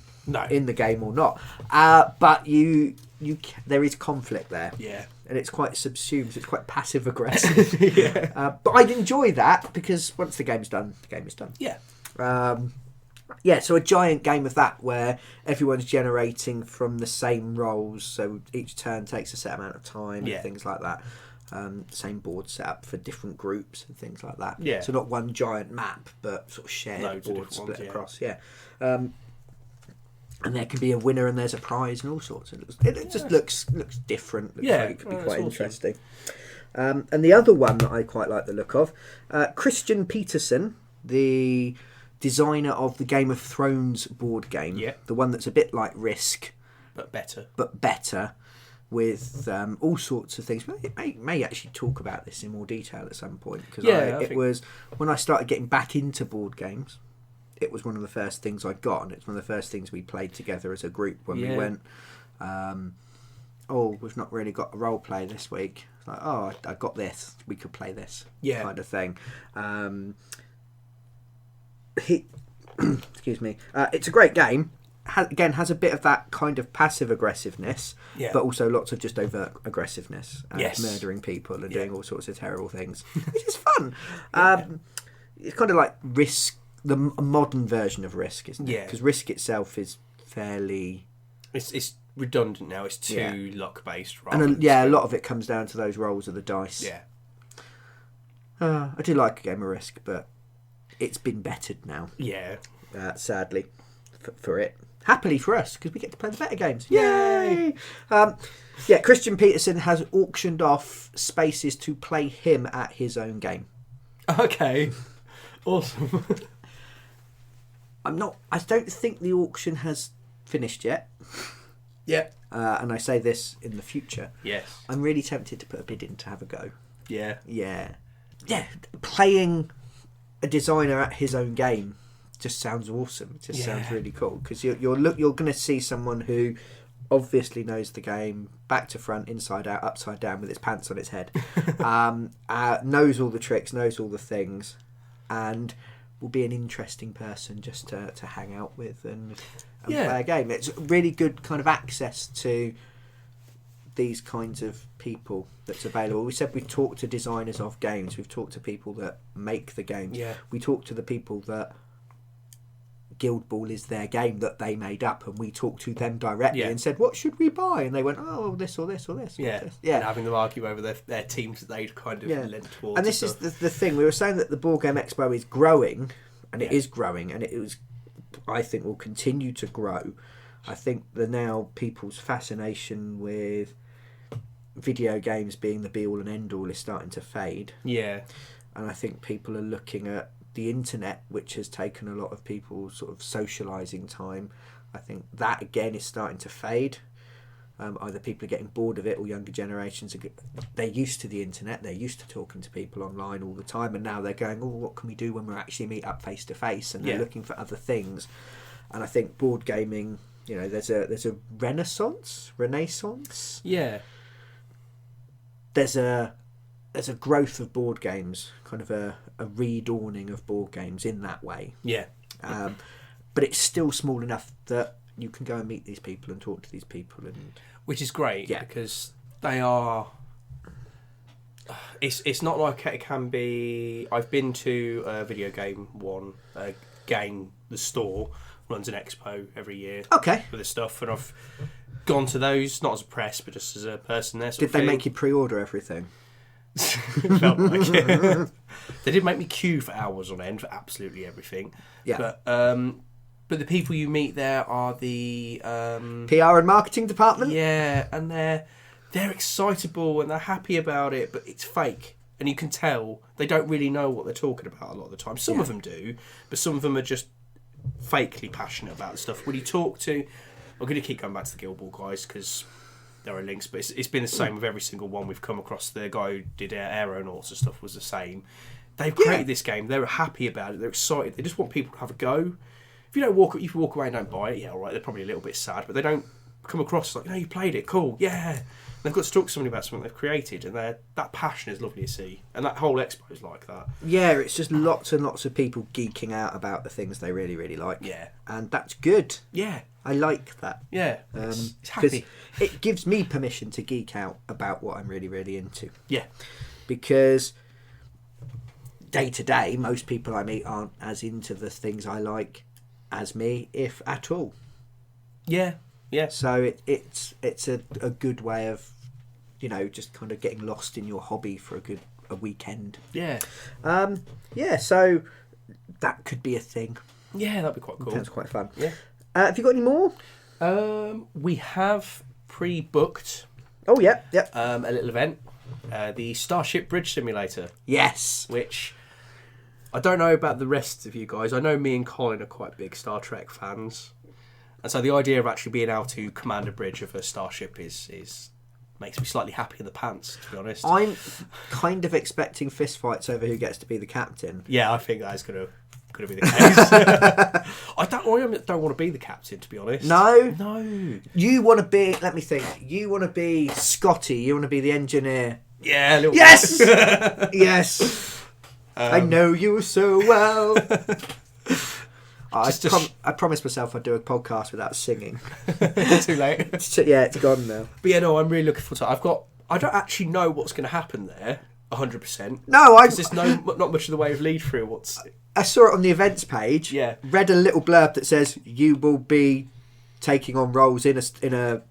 in the game or not, but there is conflict there. Yeah. And it's quite subsumed, it's quite passive aggressive. Yeah. But I'd enjoy that because once the game's done, the game is done. Yeah. So a giant game of that where everyone's generating from the same roles, so each turn takes a set amount of time and things like that. Same board set up for different groups and things like that. Yeah. So not one giant map, but sort of shared Loads of boards different split ones, across. Yeah. And there can be a winner and there's a prize and all sorts. It just looks different. Looks like it could be quite interesting. And the other one that I quite like the look of, Christian Peterson, the designer of the Game of Thrones board game, the one that's a bit like Risk, but better. With all sorts of things. May actually talk about this in more detail at some point, because it was when I started getting back into board games. It was one of the first things I got, and it's one of the first things we played together as a group when we went. We've not really got a role play this week. It's like, I got this. We could play this, kind of thing. Excuse me. It's a great game. Has a bit of that kind of passive aggressiveness, but also lots of just over aggressiveness, murdering people and doing all sorts of terrible things, which is fun. It's kind of like Risk, the modern version of Risk, isn't it? Because Risk itself is fairly... It's redundant now. It's too luck based, and a lot of it comes down to those rolls of the dice. Yeah. I do like a game of Risk, but it's been bettered now. Yeah. Sadly, for it. Happily for us, because we get to play the better games. Yay! Christian Peterson has auctioned off spaces to play him at his own game. Okay. Awesome. I don't think the auction has finished yet. Yeah. And I say this in the future. Yes. I'm really tempted to put a bid in to have a go. Yeah. Yeah. Yeah. Playing a designer at his own game just sounds awesome. It just sounds really cool, because you're going to see someone who obviously knows the game back to front, inside out, upside down, with its pants on its head, knows all the tricks, knows all the things, and will be an interesting person just to hang out with and play a game. It's really good kind of access to these kinds of people that's available. We said we've talked to designers of games, we've talked to people that make the games, we talked to the people that Guild Ball is their game that they made up, and we talked to them directly and said, what should we buy? And they went, this or this or this. Yeah. And having them argue over their teams that they'd kind of lent towards. And this is the thing. We were saying that the Board Game Expo is growing, and it is growing, and I think will continue to grow. I think that now people's fascination with video games being the be-all and end-all is starting to fade. Yeah. And I think people are looking at the internet, which has taken a lot of people's sort of socialising time. I think that again is starting to fade. Either people are getting bored of it, or younger generations they're used to the internet, they're used to talking to people online all the time, and now they're going, what can we do when we actually meet up face to face? And they're looking for other things. And I think board gaming, there's a renaissance there's a growth of board games, kind of a redawning of board games in that way. Yeah. But it's still small enough that you can go and meet these people and talk to these people, and which is great, Yeah. because they are. It's not like it can be. I've been to a video game one. The store runs an expo every year okay. for this stuff, and I've gone to those not as a press but just as a person there. Did they make you pre-order everything? Felt like it. They did make me queue for hours on end for absolutely everything. Yeah. But the people you meet there are the PR and marketing department? yeah, and they're excitable and they're happy about it, but it's fake. And you can tell they don't really know what they're talking about a lot of the time. Some of them do, but some of them are just fakely passionate about the stuff. When you talk to... I'm going to keep going back to the Guild Ball guys because there are links, but it's been the same with every single one we've come across. The guy who did Aeronauts and stuff was the same. They've created this game. They're happy about it. They're excited. They just want people to have a go. If you walk away and don't buy it, yeah, all right, they're probably a little bit sad, but they don't come across like, no, you played it, cool, yeah. They've got to talk to somebody about something they've created, and that passion is lovely to see. And that whole expo is like that. Yeah, it's just lots and lots of people geeking out about the things they really, really like. Yeah. And that's good. Yeah. I like that. Yeah. It's happy. It gives me permission to geek out about what I'm really, really into. Yeah. Because day to day, most people I meet aren't as into the things I like as me, if at all. Yeah. Yeah. So it's a good way of, just kind of getting lost in your hobby for a weekend. Yeah. Yeah, so that could be a thing. Yeah, that'd be quite cool. Sounds quite fun. Yeah. Have you got any more? We have pre-booked Oh, yeah. a little event, the Starship Bridge Simulator, Yes. which I don't know about the rest of you guys. I know me and Colin are quite big Star Trek fans. And so the idea of actually being able to command a bridge of a starship is makes me slightly happy in the pants, to be honest. I'm kind of expecting fistfights over who gets to be the captain. Yeah, I think that is going to be the case. I don't want to be the captain, to be honest. No? You want to be... Let me think. You want to be Scotty. You want to be the engineer. Yeah, a little Yes! bit. Yes! I know you so well. I promised myself I'd do a podcast without singing. Too late. Yeah, it's gone now. But yeah, no, I'm really looking forward to it. I don't actually know what's going to happen there, 100%. No, There's not much of the way of lead through. I saw it on the events page. Yeah. Read a little blurb that says you will be taking on roles in a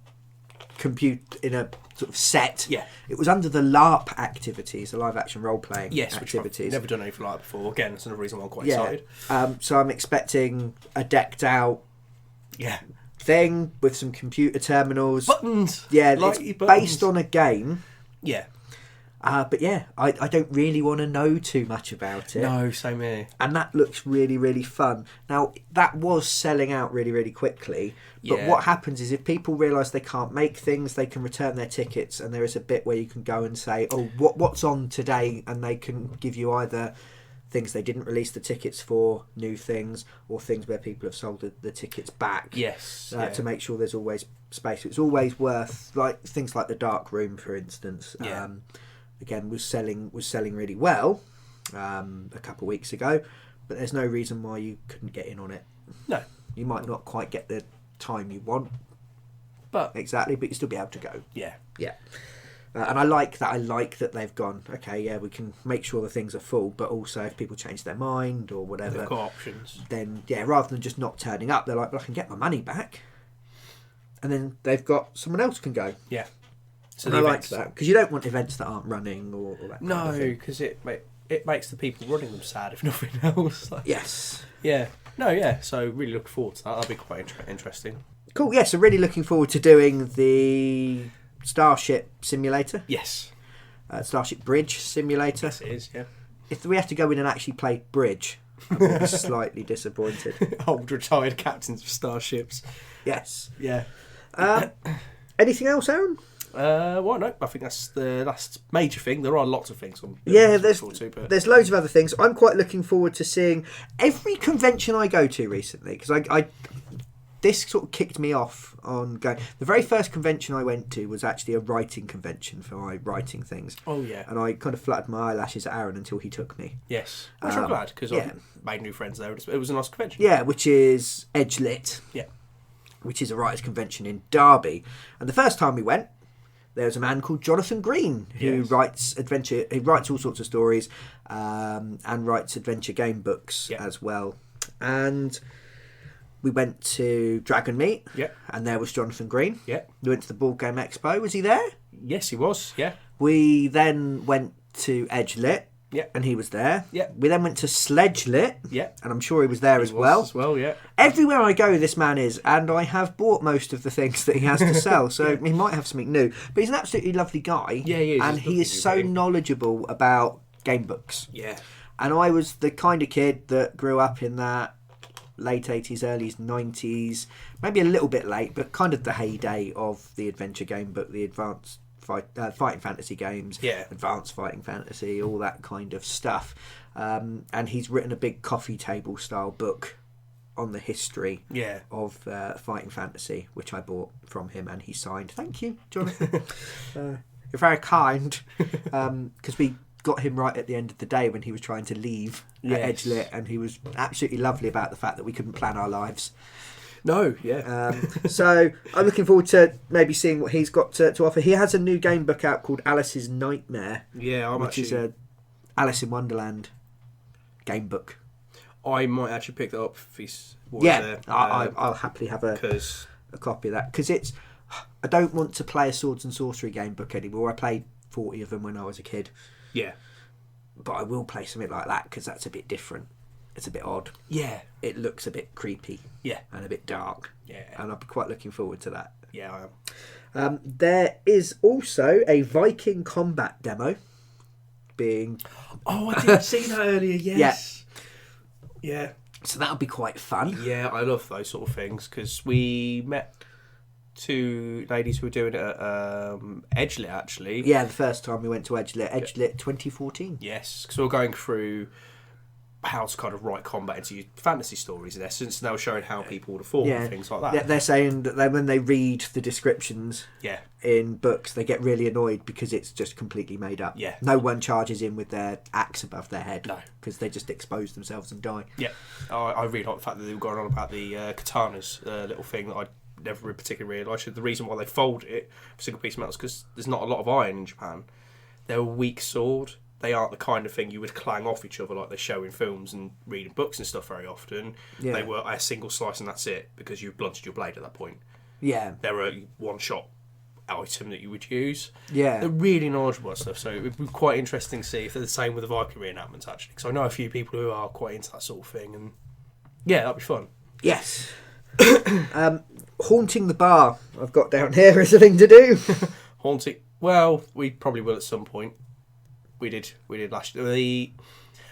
sort of set. Yeah. It was under the LARP activities, the live action role playing Which activities. I've never done anything like that before. Again, that's another reason why I'm quite Yeah. excited. So I'm expecting a decked out thing with some computer terminals. Buttons. Yeah, Lighty it's buttons. based on a game. Yeah. But yeah, I don't really want to know too much about it. No, same here. And that looks really, really fun. Now, that was selling out really, really quickly. But Yeah. what happens is if people realise they can't make things, they can return their tickets. And there is a bit where you can go and say, oh, what's on today? And they can give you either things they didn't release the tickets for, new things, or things where people have sold the tickets back. Yes. To make sure there's always space. It's always worth, like things like the Dark Room, for instance. Yeah. Again, was selling really well a couple of weeks ago, but there's no reason why you couldn't get in on it. No. You might not quite get the time you want, But exactly, but you still be able to go. yeah. Yeah. And I like that. I like that they've gone, okay, yeah, we can make sure the things are full, but also if people change their mind or whatever, They've got options. then, yeah, rather than just not turning up, they're like, well, I can get my money back. And then they've got someone else can go. Yeah. So And I like that, because you don't want events that aren't running or that kind of No, thing. because it makes the people running them sad, if nothing else. Yes. Yeah. No, yeah. So really looking forward to that. That'll be quite interesting. Cool, yeah, so really looking forward to doing the Starship Simulator. Yes. Starship Bridge Simulator. Yes, it is, yeah. If we have to go in and actually play bridge, I'm slightly disappointed. Old retired captains of starships. Yes. Yeah. Anything else, Aaron? Well, no, I think that's the last major thing. There are lots of things on. Yeah, there's there's loads of other things. I'm quite looking forward to seeing every convention I go to recently, because this sort of kicked me off on going. The very first convention I went to was actually a writing convention for my writing things. Oh, yeah. And I kind of fluttered my eyelashes at Aaron until he took me. Yes. Which I'm glad, because I made new friends there. It was a nice convention. Yeah, which is Edge Lit. Yeah. Which is a writers' convention in Derby. And the first time we went, there was a man called Jonathan Green who writes adventure. He writes all sorts of stories and writes adventure game books as well. And we went to Dragon Meet, and there was Jonathan Green. Yeah. We went to the Board Game Expo. Was he there? Yes, he was. Yeah. We then went to Edge Lit. Yeah. And he was there. Yeah. We then went to Sledge Lit. Yeah. And I'm sure he was there as well. As well, yeah. Everywhere I go, this man is, and I have bought most of the things that he has to sell, so he might have something new. But he's an absolutely lovely guy. Yeah, he is. And he is so knowledgeable about game books. Yeah. And I was the kind of kid that grew up in that late 80s, early 90s, maybe a little bit late, but kind of the heyday of the adventure game book, the advanced fighting fantasy games, advanced fighting fantasy, all that kind of stuff. And he's written a big coffee table style book on the history of fighting fantasy, which I bought from him and he signed. Thank you, Jonathan. You're very kind. Because we got him right at the end of the day when he was trying to leave at Edge Lit, and he was absolutely lovely about the fact that we couldn't plan our lives. No, yeah. So I'm looking forward to maybe seeing what he's got to offer. He has a new game book out called Alice's Nightmare. Yeah, which is a Alice in Wonderland game book. I might actually pick that up if he's there. I'll happily have a copy of that, because it's. I don't want to play a swords and sorcery game book anymore. I played 40 of them when I was a kid. Yeah, but I will play something like that because that's a bit different. It's a bit odd. Yeah. It looks a bit creepy. Yeah. And a bit dark. Yeah. And I'll be quite looking forward to that. Yeah, I am. There is also a Viking combat demo being... Oh, I did see that earlier, yes. Yeah. So that'll be quite fun. Yeah, I love those sort of things, because we met two ladies who were doing it at Edgelit, actually. Yeah, the first time we went to Edgelit. Edgelit 2014. Yes, because we were going through how to kind of write combat into fantasy stories in essence, and they were showing how people would have fought and things like that. They're saying that when they read the descriptions in books, they get really annoyed because it's just completely made up. Yeah. No one charges in with their axe above their head. No. Because they just expose themselves and die. Yeah. I really like the fact that they were going on about the katanas little thing that I never particularly realised. The reason why they fold it for single piece metal is because there's not a lot of iron in Japan. They're a weak sword. They aren't the kind of thing you would clang off each other like they show in films and reading books and stuff very often. Yeah. They were a single slice and that's it, because you've blunted your blade at that point. Yeah. They're a one-shot item that you would use. Yeah. They're really knowledgeable and stuff, so it would be quite interesting to see if they're the same with the Viking reenactments, actually. Because I know a few people who are quite into that sort of thing, and yeah, that'd be fun. Yes. Haunting the bar, I've got down here as a thing to do. Haunting... Well, we probably will at some point. We did last year.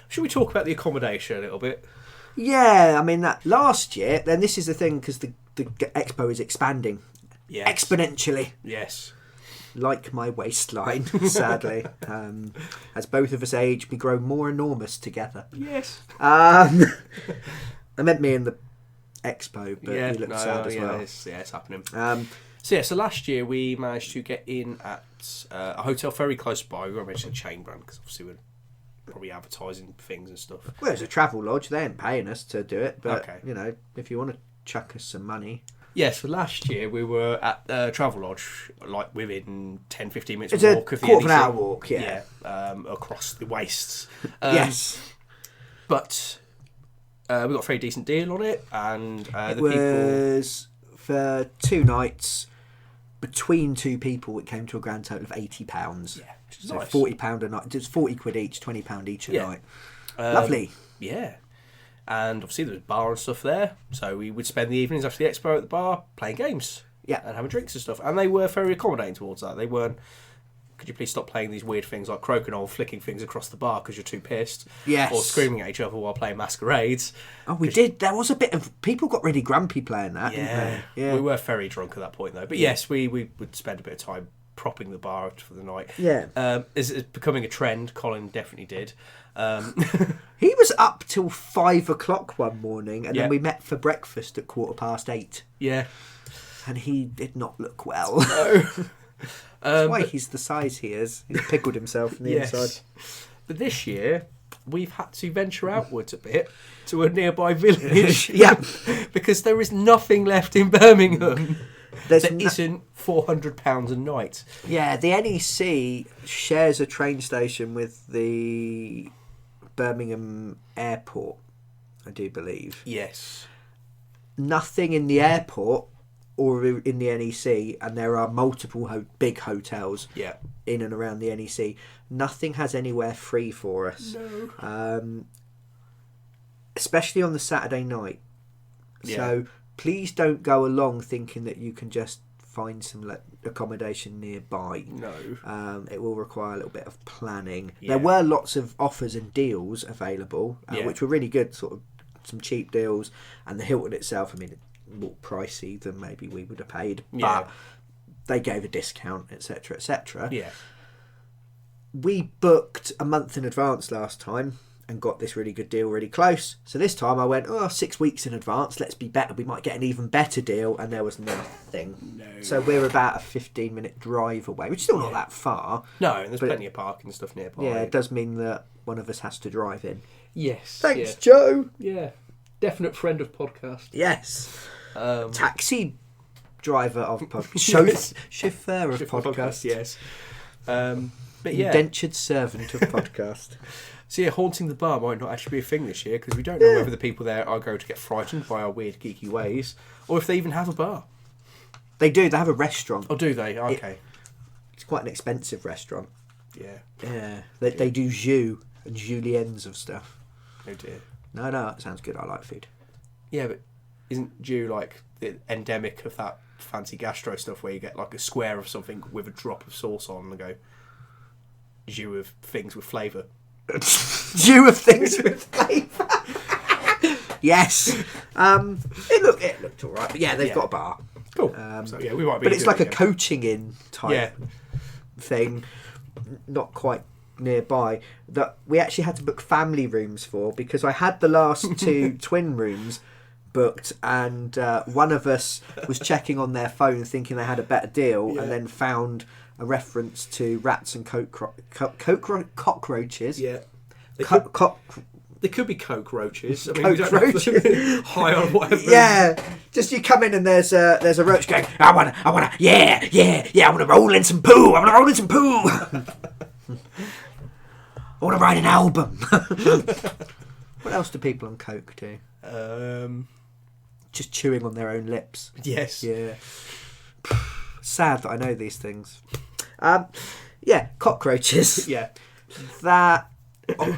Should we talk about the accommodation a little bit? Yeah, I mean, that last year, then this is the thing, because the expo is expanding exponentially. Yes. Like my waistline, sadly. As both of us age, we grow more enormous together. Yes. I meant me in the expo, but you look sad as well. It's happening. So last year we managed to get in at a hotel very close by. We won't mention a chain brand because obviously we're probably advertising things and stuff. Well, it's a travel lodge. They ain't paying us to do it, but you know, if you want to chuck us some money. Yeah, so last year we were at Travel Lodge, like within 10-15 minutes it's walk a of the quarter of an hour walk, across the wastes. Yes. But we got a very decent deal on it, and it was for 2 nights. Between 2 people, it came to a grand total of £80. Yeah, which is so nice. £40 a night. It's 40 quid each, £20 each a night. Lovely. Yeah. And obviously there was a bar and stuff there, so we would spend the evenings after the expo at the bar playing games. Yeah. And having drinks and stuff. And they were very accommodating towards that. They weren't, could you please stop playing these weird things like crokinole, flicking things across the bar because you're too pissed? Yes. Or screaming at each other while playing masquerades. Oh, we did. There was a bit of... People got really grumpy playing that, didn't they? Yeah. We were very drunk at that point, though. But yes, we would spend a bit of time propping the bar for the night. Yeah. It's becoming a trend. Colin definitely did. He was up till 5 o'clock one morning, and then we met for breakfast at 8:15. Yeah. And he did not look well. No. That's why he's the size he is. He's pickled himself from the inside. But this year, we've had to venture outwards a bit to a nearby village. Yeah. Because there is nothing left in Birmingham. There isn't £400 a night. Yeah, the NEC shares a train station with the Birmingham airport, I do believe. Yes. Nothing in the airport or in the NEC, and there are multiple big hotels in and around the NEC. Nothing has anywhere free for us. No. Especially on the Saturday night. Yeah. So please don't go along thinking that you can just find some accommodation nearby. No. It will require a little bit of planning. Yeah. There were lots of offers and deals available, which were really good, sort of some cheap deals. And the Hilton itself, I mean, more pricey than maybe we would have paid, but they gave a discount, etc., etc. Yeah. We booked a month in advance last time and got this really good deal really close. So this time I went, 6 weeks in advance, let's be better. We might get an even better deal, and there was nothing. No. So we're about a 15-minute drive away, which is still not that far. No, and there's plenty of parking and stuff nearby. Yeah, it does mean that one of us has to drive in. Yes. Thanks, Joe. Yeah. Definite friend of podcast. Yes. Taxi driver of Yes. chauffeur of podcast. Yes. But yeah. Indentured servant of podcast. So yeah, haunting the bar might not actually be a thing this year, because we don't know whether the people there are going to get frightened by our weird geeky ways, or if they even have a bar. They do. They have a restaurant. Oh, do they? Okay. It's quite an expensive restaurant. Yeah. Yeah. They do jus and juliennes of stuff. Oh dear. No, that sounds good. I like food. Yeah, but isn't jus like the endemic of that fancy gastro stuff where you get like a square of something with a drop of sauce on and go jus of things with flavour? Jus of things with flavour. Yes. It looked all right. But yeah, they've got a bar. Cool. So yeah, we might be. But it's like a coaching in type thing, not quite nearby, that we actually had to book family rooms for, because I had the last 2 twin rooms booked, and one of us was checking on their phone thinking they had a better deal, and then found a reference to rats and cockroaches. Yeah. They could be cockroaches. I mean, Cockroaches. High on whatever. Yeah, just you come in and there's a roach going, I wanna, I wanna roll in some poo. I wanna write an album. What else do people on coke do? Just chewing on their own lips. Yes. Yeah. Sad that I know these things. Cockroaches. Yeah. That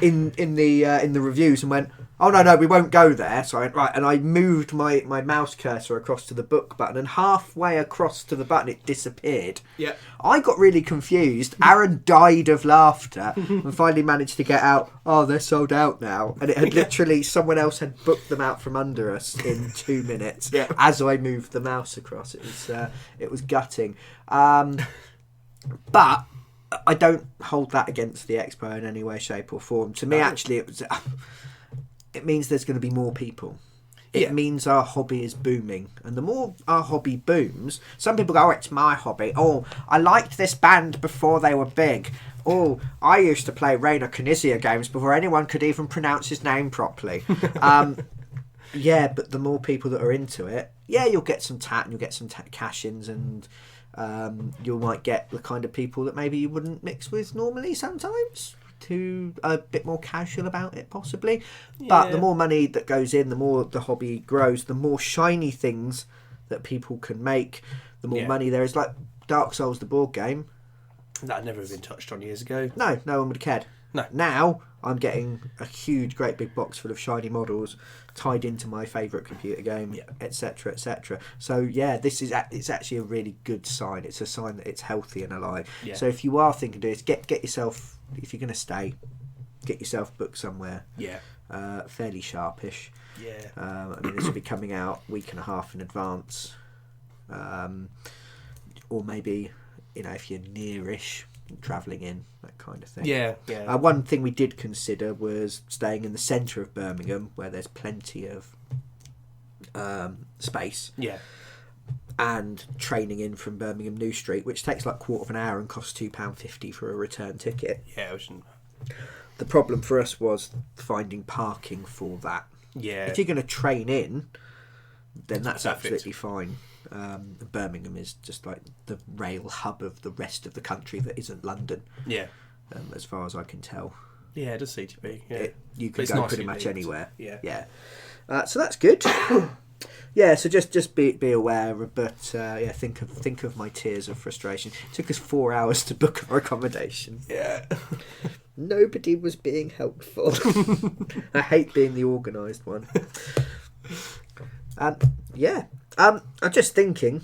in the reviews, and went, oh no, we won't go there. So I went, right, and I moved my mouse cursor across to the book button, and halfway across to the button it disappeared. Yeah. I got really confused. Aaron died of laughter and finally managed to get out, oh, they're sold out now. And it had literally, someone else had booked them out from under us in 2 minutes as I moved the mouse across. It was gutting. But I don't hold that against the expo in any way, shape or form. To me, actually, it means there's going to be more people. It means our hobby is booming. And the more our hobby booms, some people go, oh, it's my hobby. Oh, I liked this band before they were big. Oh, I used to play Rainer Knizia games before anyone could even pronounce his name properly. Yeah, but the more people that are into it, you'll get some and you'll get some cash-ins, and you might get the kind of people that maybe you wouldn't mix with normally sometimes, to a bit more casual about it possibly. But the more money that goes in, the more the hobby grows, the more shiny things that people can make, the more money there is. Like Dark Souls, the board game, that had never been touched on years ago. no one would have cared. No. Now I'm getting a huge great big box full of shiny models tied into my favourite computer game, etc, etc. So it's actually a really good sign. It's a sign that it's healthy and alive. So if you are thinking of this, get yourself, if you're going to stay, get yourself booked somewhere fairly sharpish. I mean, this will be coming out a week and a half in advance, or maybe, if you're nearish, travelling in, that kind of thing. Yeah. One thing we did consider was staying in the centre of Birmingham, where there's plenty of space. Yeah. And training in from Birmingham New Street, which takes like quarter of an hour and costs £2.50 for a return ticket. Yeah, it was... The problem for us was finding parking for that. Yeah. If you're going to train in, then that's Perfect. absolutely fine. Birmingham is just like the rail hub of the rest of the country that isn't London. Yeah. As far as I can tell. Yeah, it does seem to be. Yeah. You can go pretty much anywhere. Yeah. So that's good. Yeah, so just be aware, but think of my tears of frustration. It took us 4 hours to book our accommodation. Yeah. Nobody was being helpful. I hate being the organised one. I'm just thinking,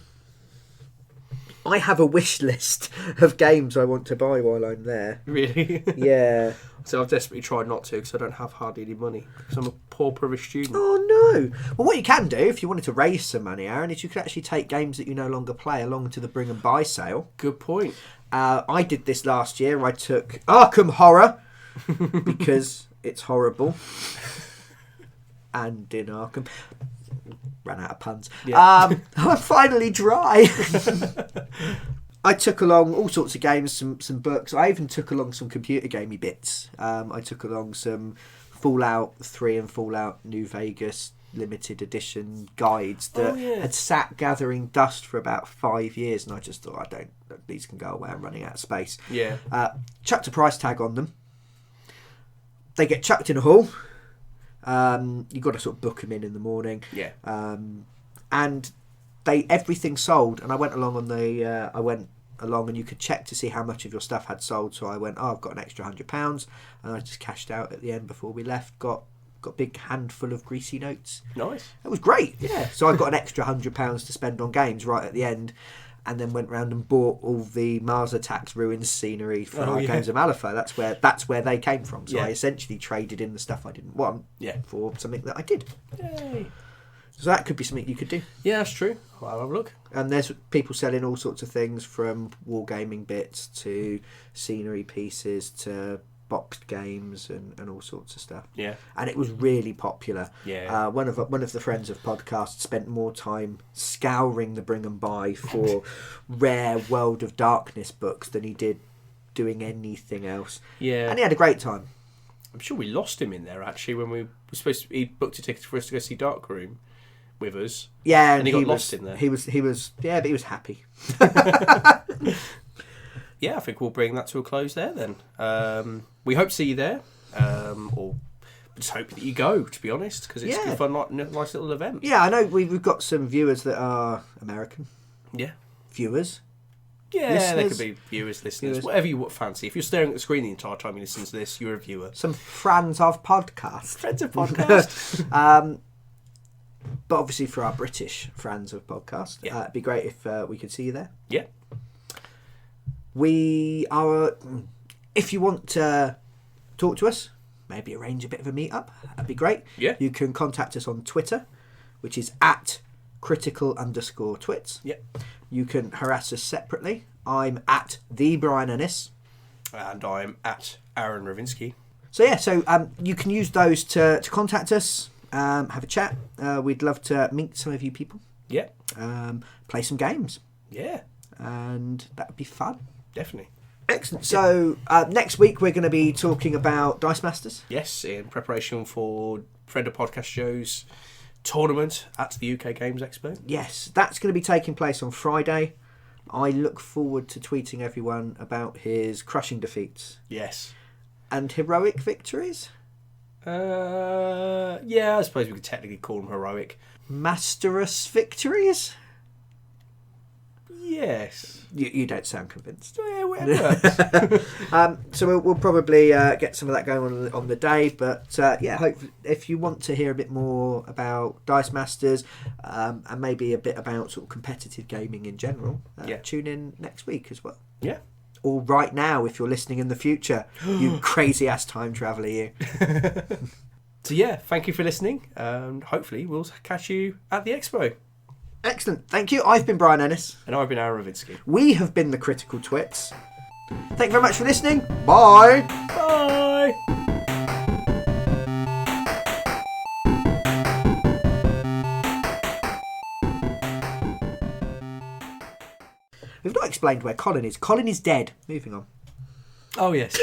I have a wish list of games I want to buy while I'm there. Really? Yeah. So I've desperately tried not to because I don't have hardly any money. Because I'm a pauper-ish student. Oh, no. Well, what you can do, if you wanted to raise some money, Aaron, is you could actually take games that you no longer play along to the Bring and Buy sale. Good point. I did this last year. I took Arkham Horror because it's horrible. And in Arkham... Ran out of puns. Yeah. I'm finally dry. I took along all sorts of games, some books. I even took along some computer gamey bits. I took along some Fallout 3 and Fallout New Vegas limited edition guides that had sat gathering dust for about 5 years, and I just thought, these can go away. I'm running out of space. Yeah. Chucked a price tag on them. They get chucked in a hall. You've got to sort of book them in the morning. Yeah. And everything sold, and I went along and you could check to see how much of your stuff had sold. So I went, I've got an extra £100, and I just cashed out at the end before we left. Got a big handful of greasy notes. Nice. It was great. Yeah. So I got an extra £100 to spend on games right at the end. And then went round and bought all the Mars Attacks ruins scenery for our Games of Malifaux. That's where they came from. So I essentially traded in the stuff I didn't want for something that I did. Yay. So that could be something you could do. Yeah, that's true. I'll have a look. And there's people selling all sorts of things, from wargaming bits to scenery pieces to boxed games and all sorts of stuff. Yeah. And it was really popular. Yeah. One of the friends of podcast spent more time scouring the Bring and Buy for rare World of Darkness books than he did doing anything else. Yeah. And he had a great time. I'm sure we lost him in there actually when we were supposed to. He booked a ticket for us to go see Darkroom with us. Yeah, and he got lost in there. He was but he was happy. Yeah, I think we'll bring that to a close there then. We hope to see you there, or just hope that you go, to be honest, because it's a fun, nice little event. Yeah, I know we've got some viewers that are American. Yeah. Viewers. Yeah, listeners. they could be listeners, whatever you fancy. If you're staring at the screen the entire time you listen to this, you're a viewer. Some friends of podcast. Friends of podcast. But obviously for our British friends of podcast, it'd be great if we could see you there. Yeah. We are... If you want to talk to us, maybe arrange a bit of a meet-up, that'd be great. Yeah. You can contact us on Twitter, which is @critical_twits. Yeah. You can harass us separately. I'm @TheBrianEnnis. And I'm @Aaron Ravinsky. So you can use those to contact us, have a chat. We'd love to meet some of you people. Yeah. Play some games. Yeah. And that would be fun. Definitely. Excellent. So next week we're going to be talking about Dice Masters. Yes, in preparation for Friend of Podcast Show's tournament at the UK Games Expo. Yes, that's going to be taking place on Friday. I look forward to tweeting everyone about his crushing defeats. Yes. And heroic victories? Yeah, I suppose we could technically call them heroic. Masterous victories? Yes. You don't sound convinced. Yeah, whatever. So we'll probably get some of that going on the day. But hopefully, if you want to hear a bit more about Dice Masters and maybe a bit about sort of competitive gaming in general, tune in next week as well. Yeah. Or right now, if you're listening in the future, you crazy ass time traveller, you. So yeah, thank you for listening. Hopefully, we'll catch you at the expo. Excellent. Thank you. I've been Brian Ennis. And I've been Aaron Ravinsky. We have been the Critical Twits. Thank you very much for listening. Bye. Bye. We've not explained where Colin is. Colin is dead. Moving on. Oh, yes.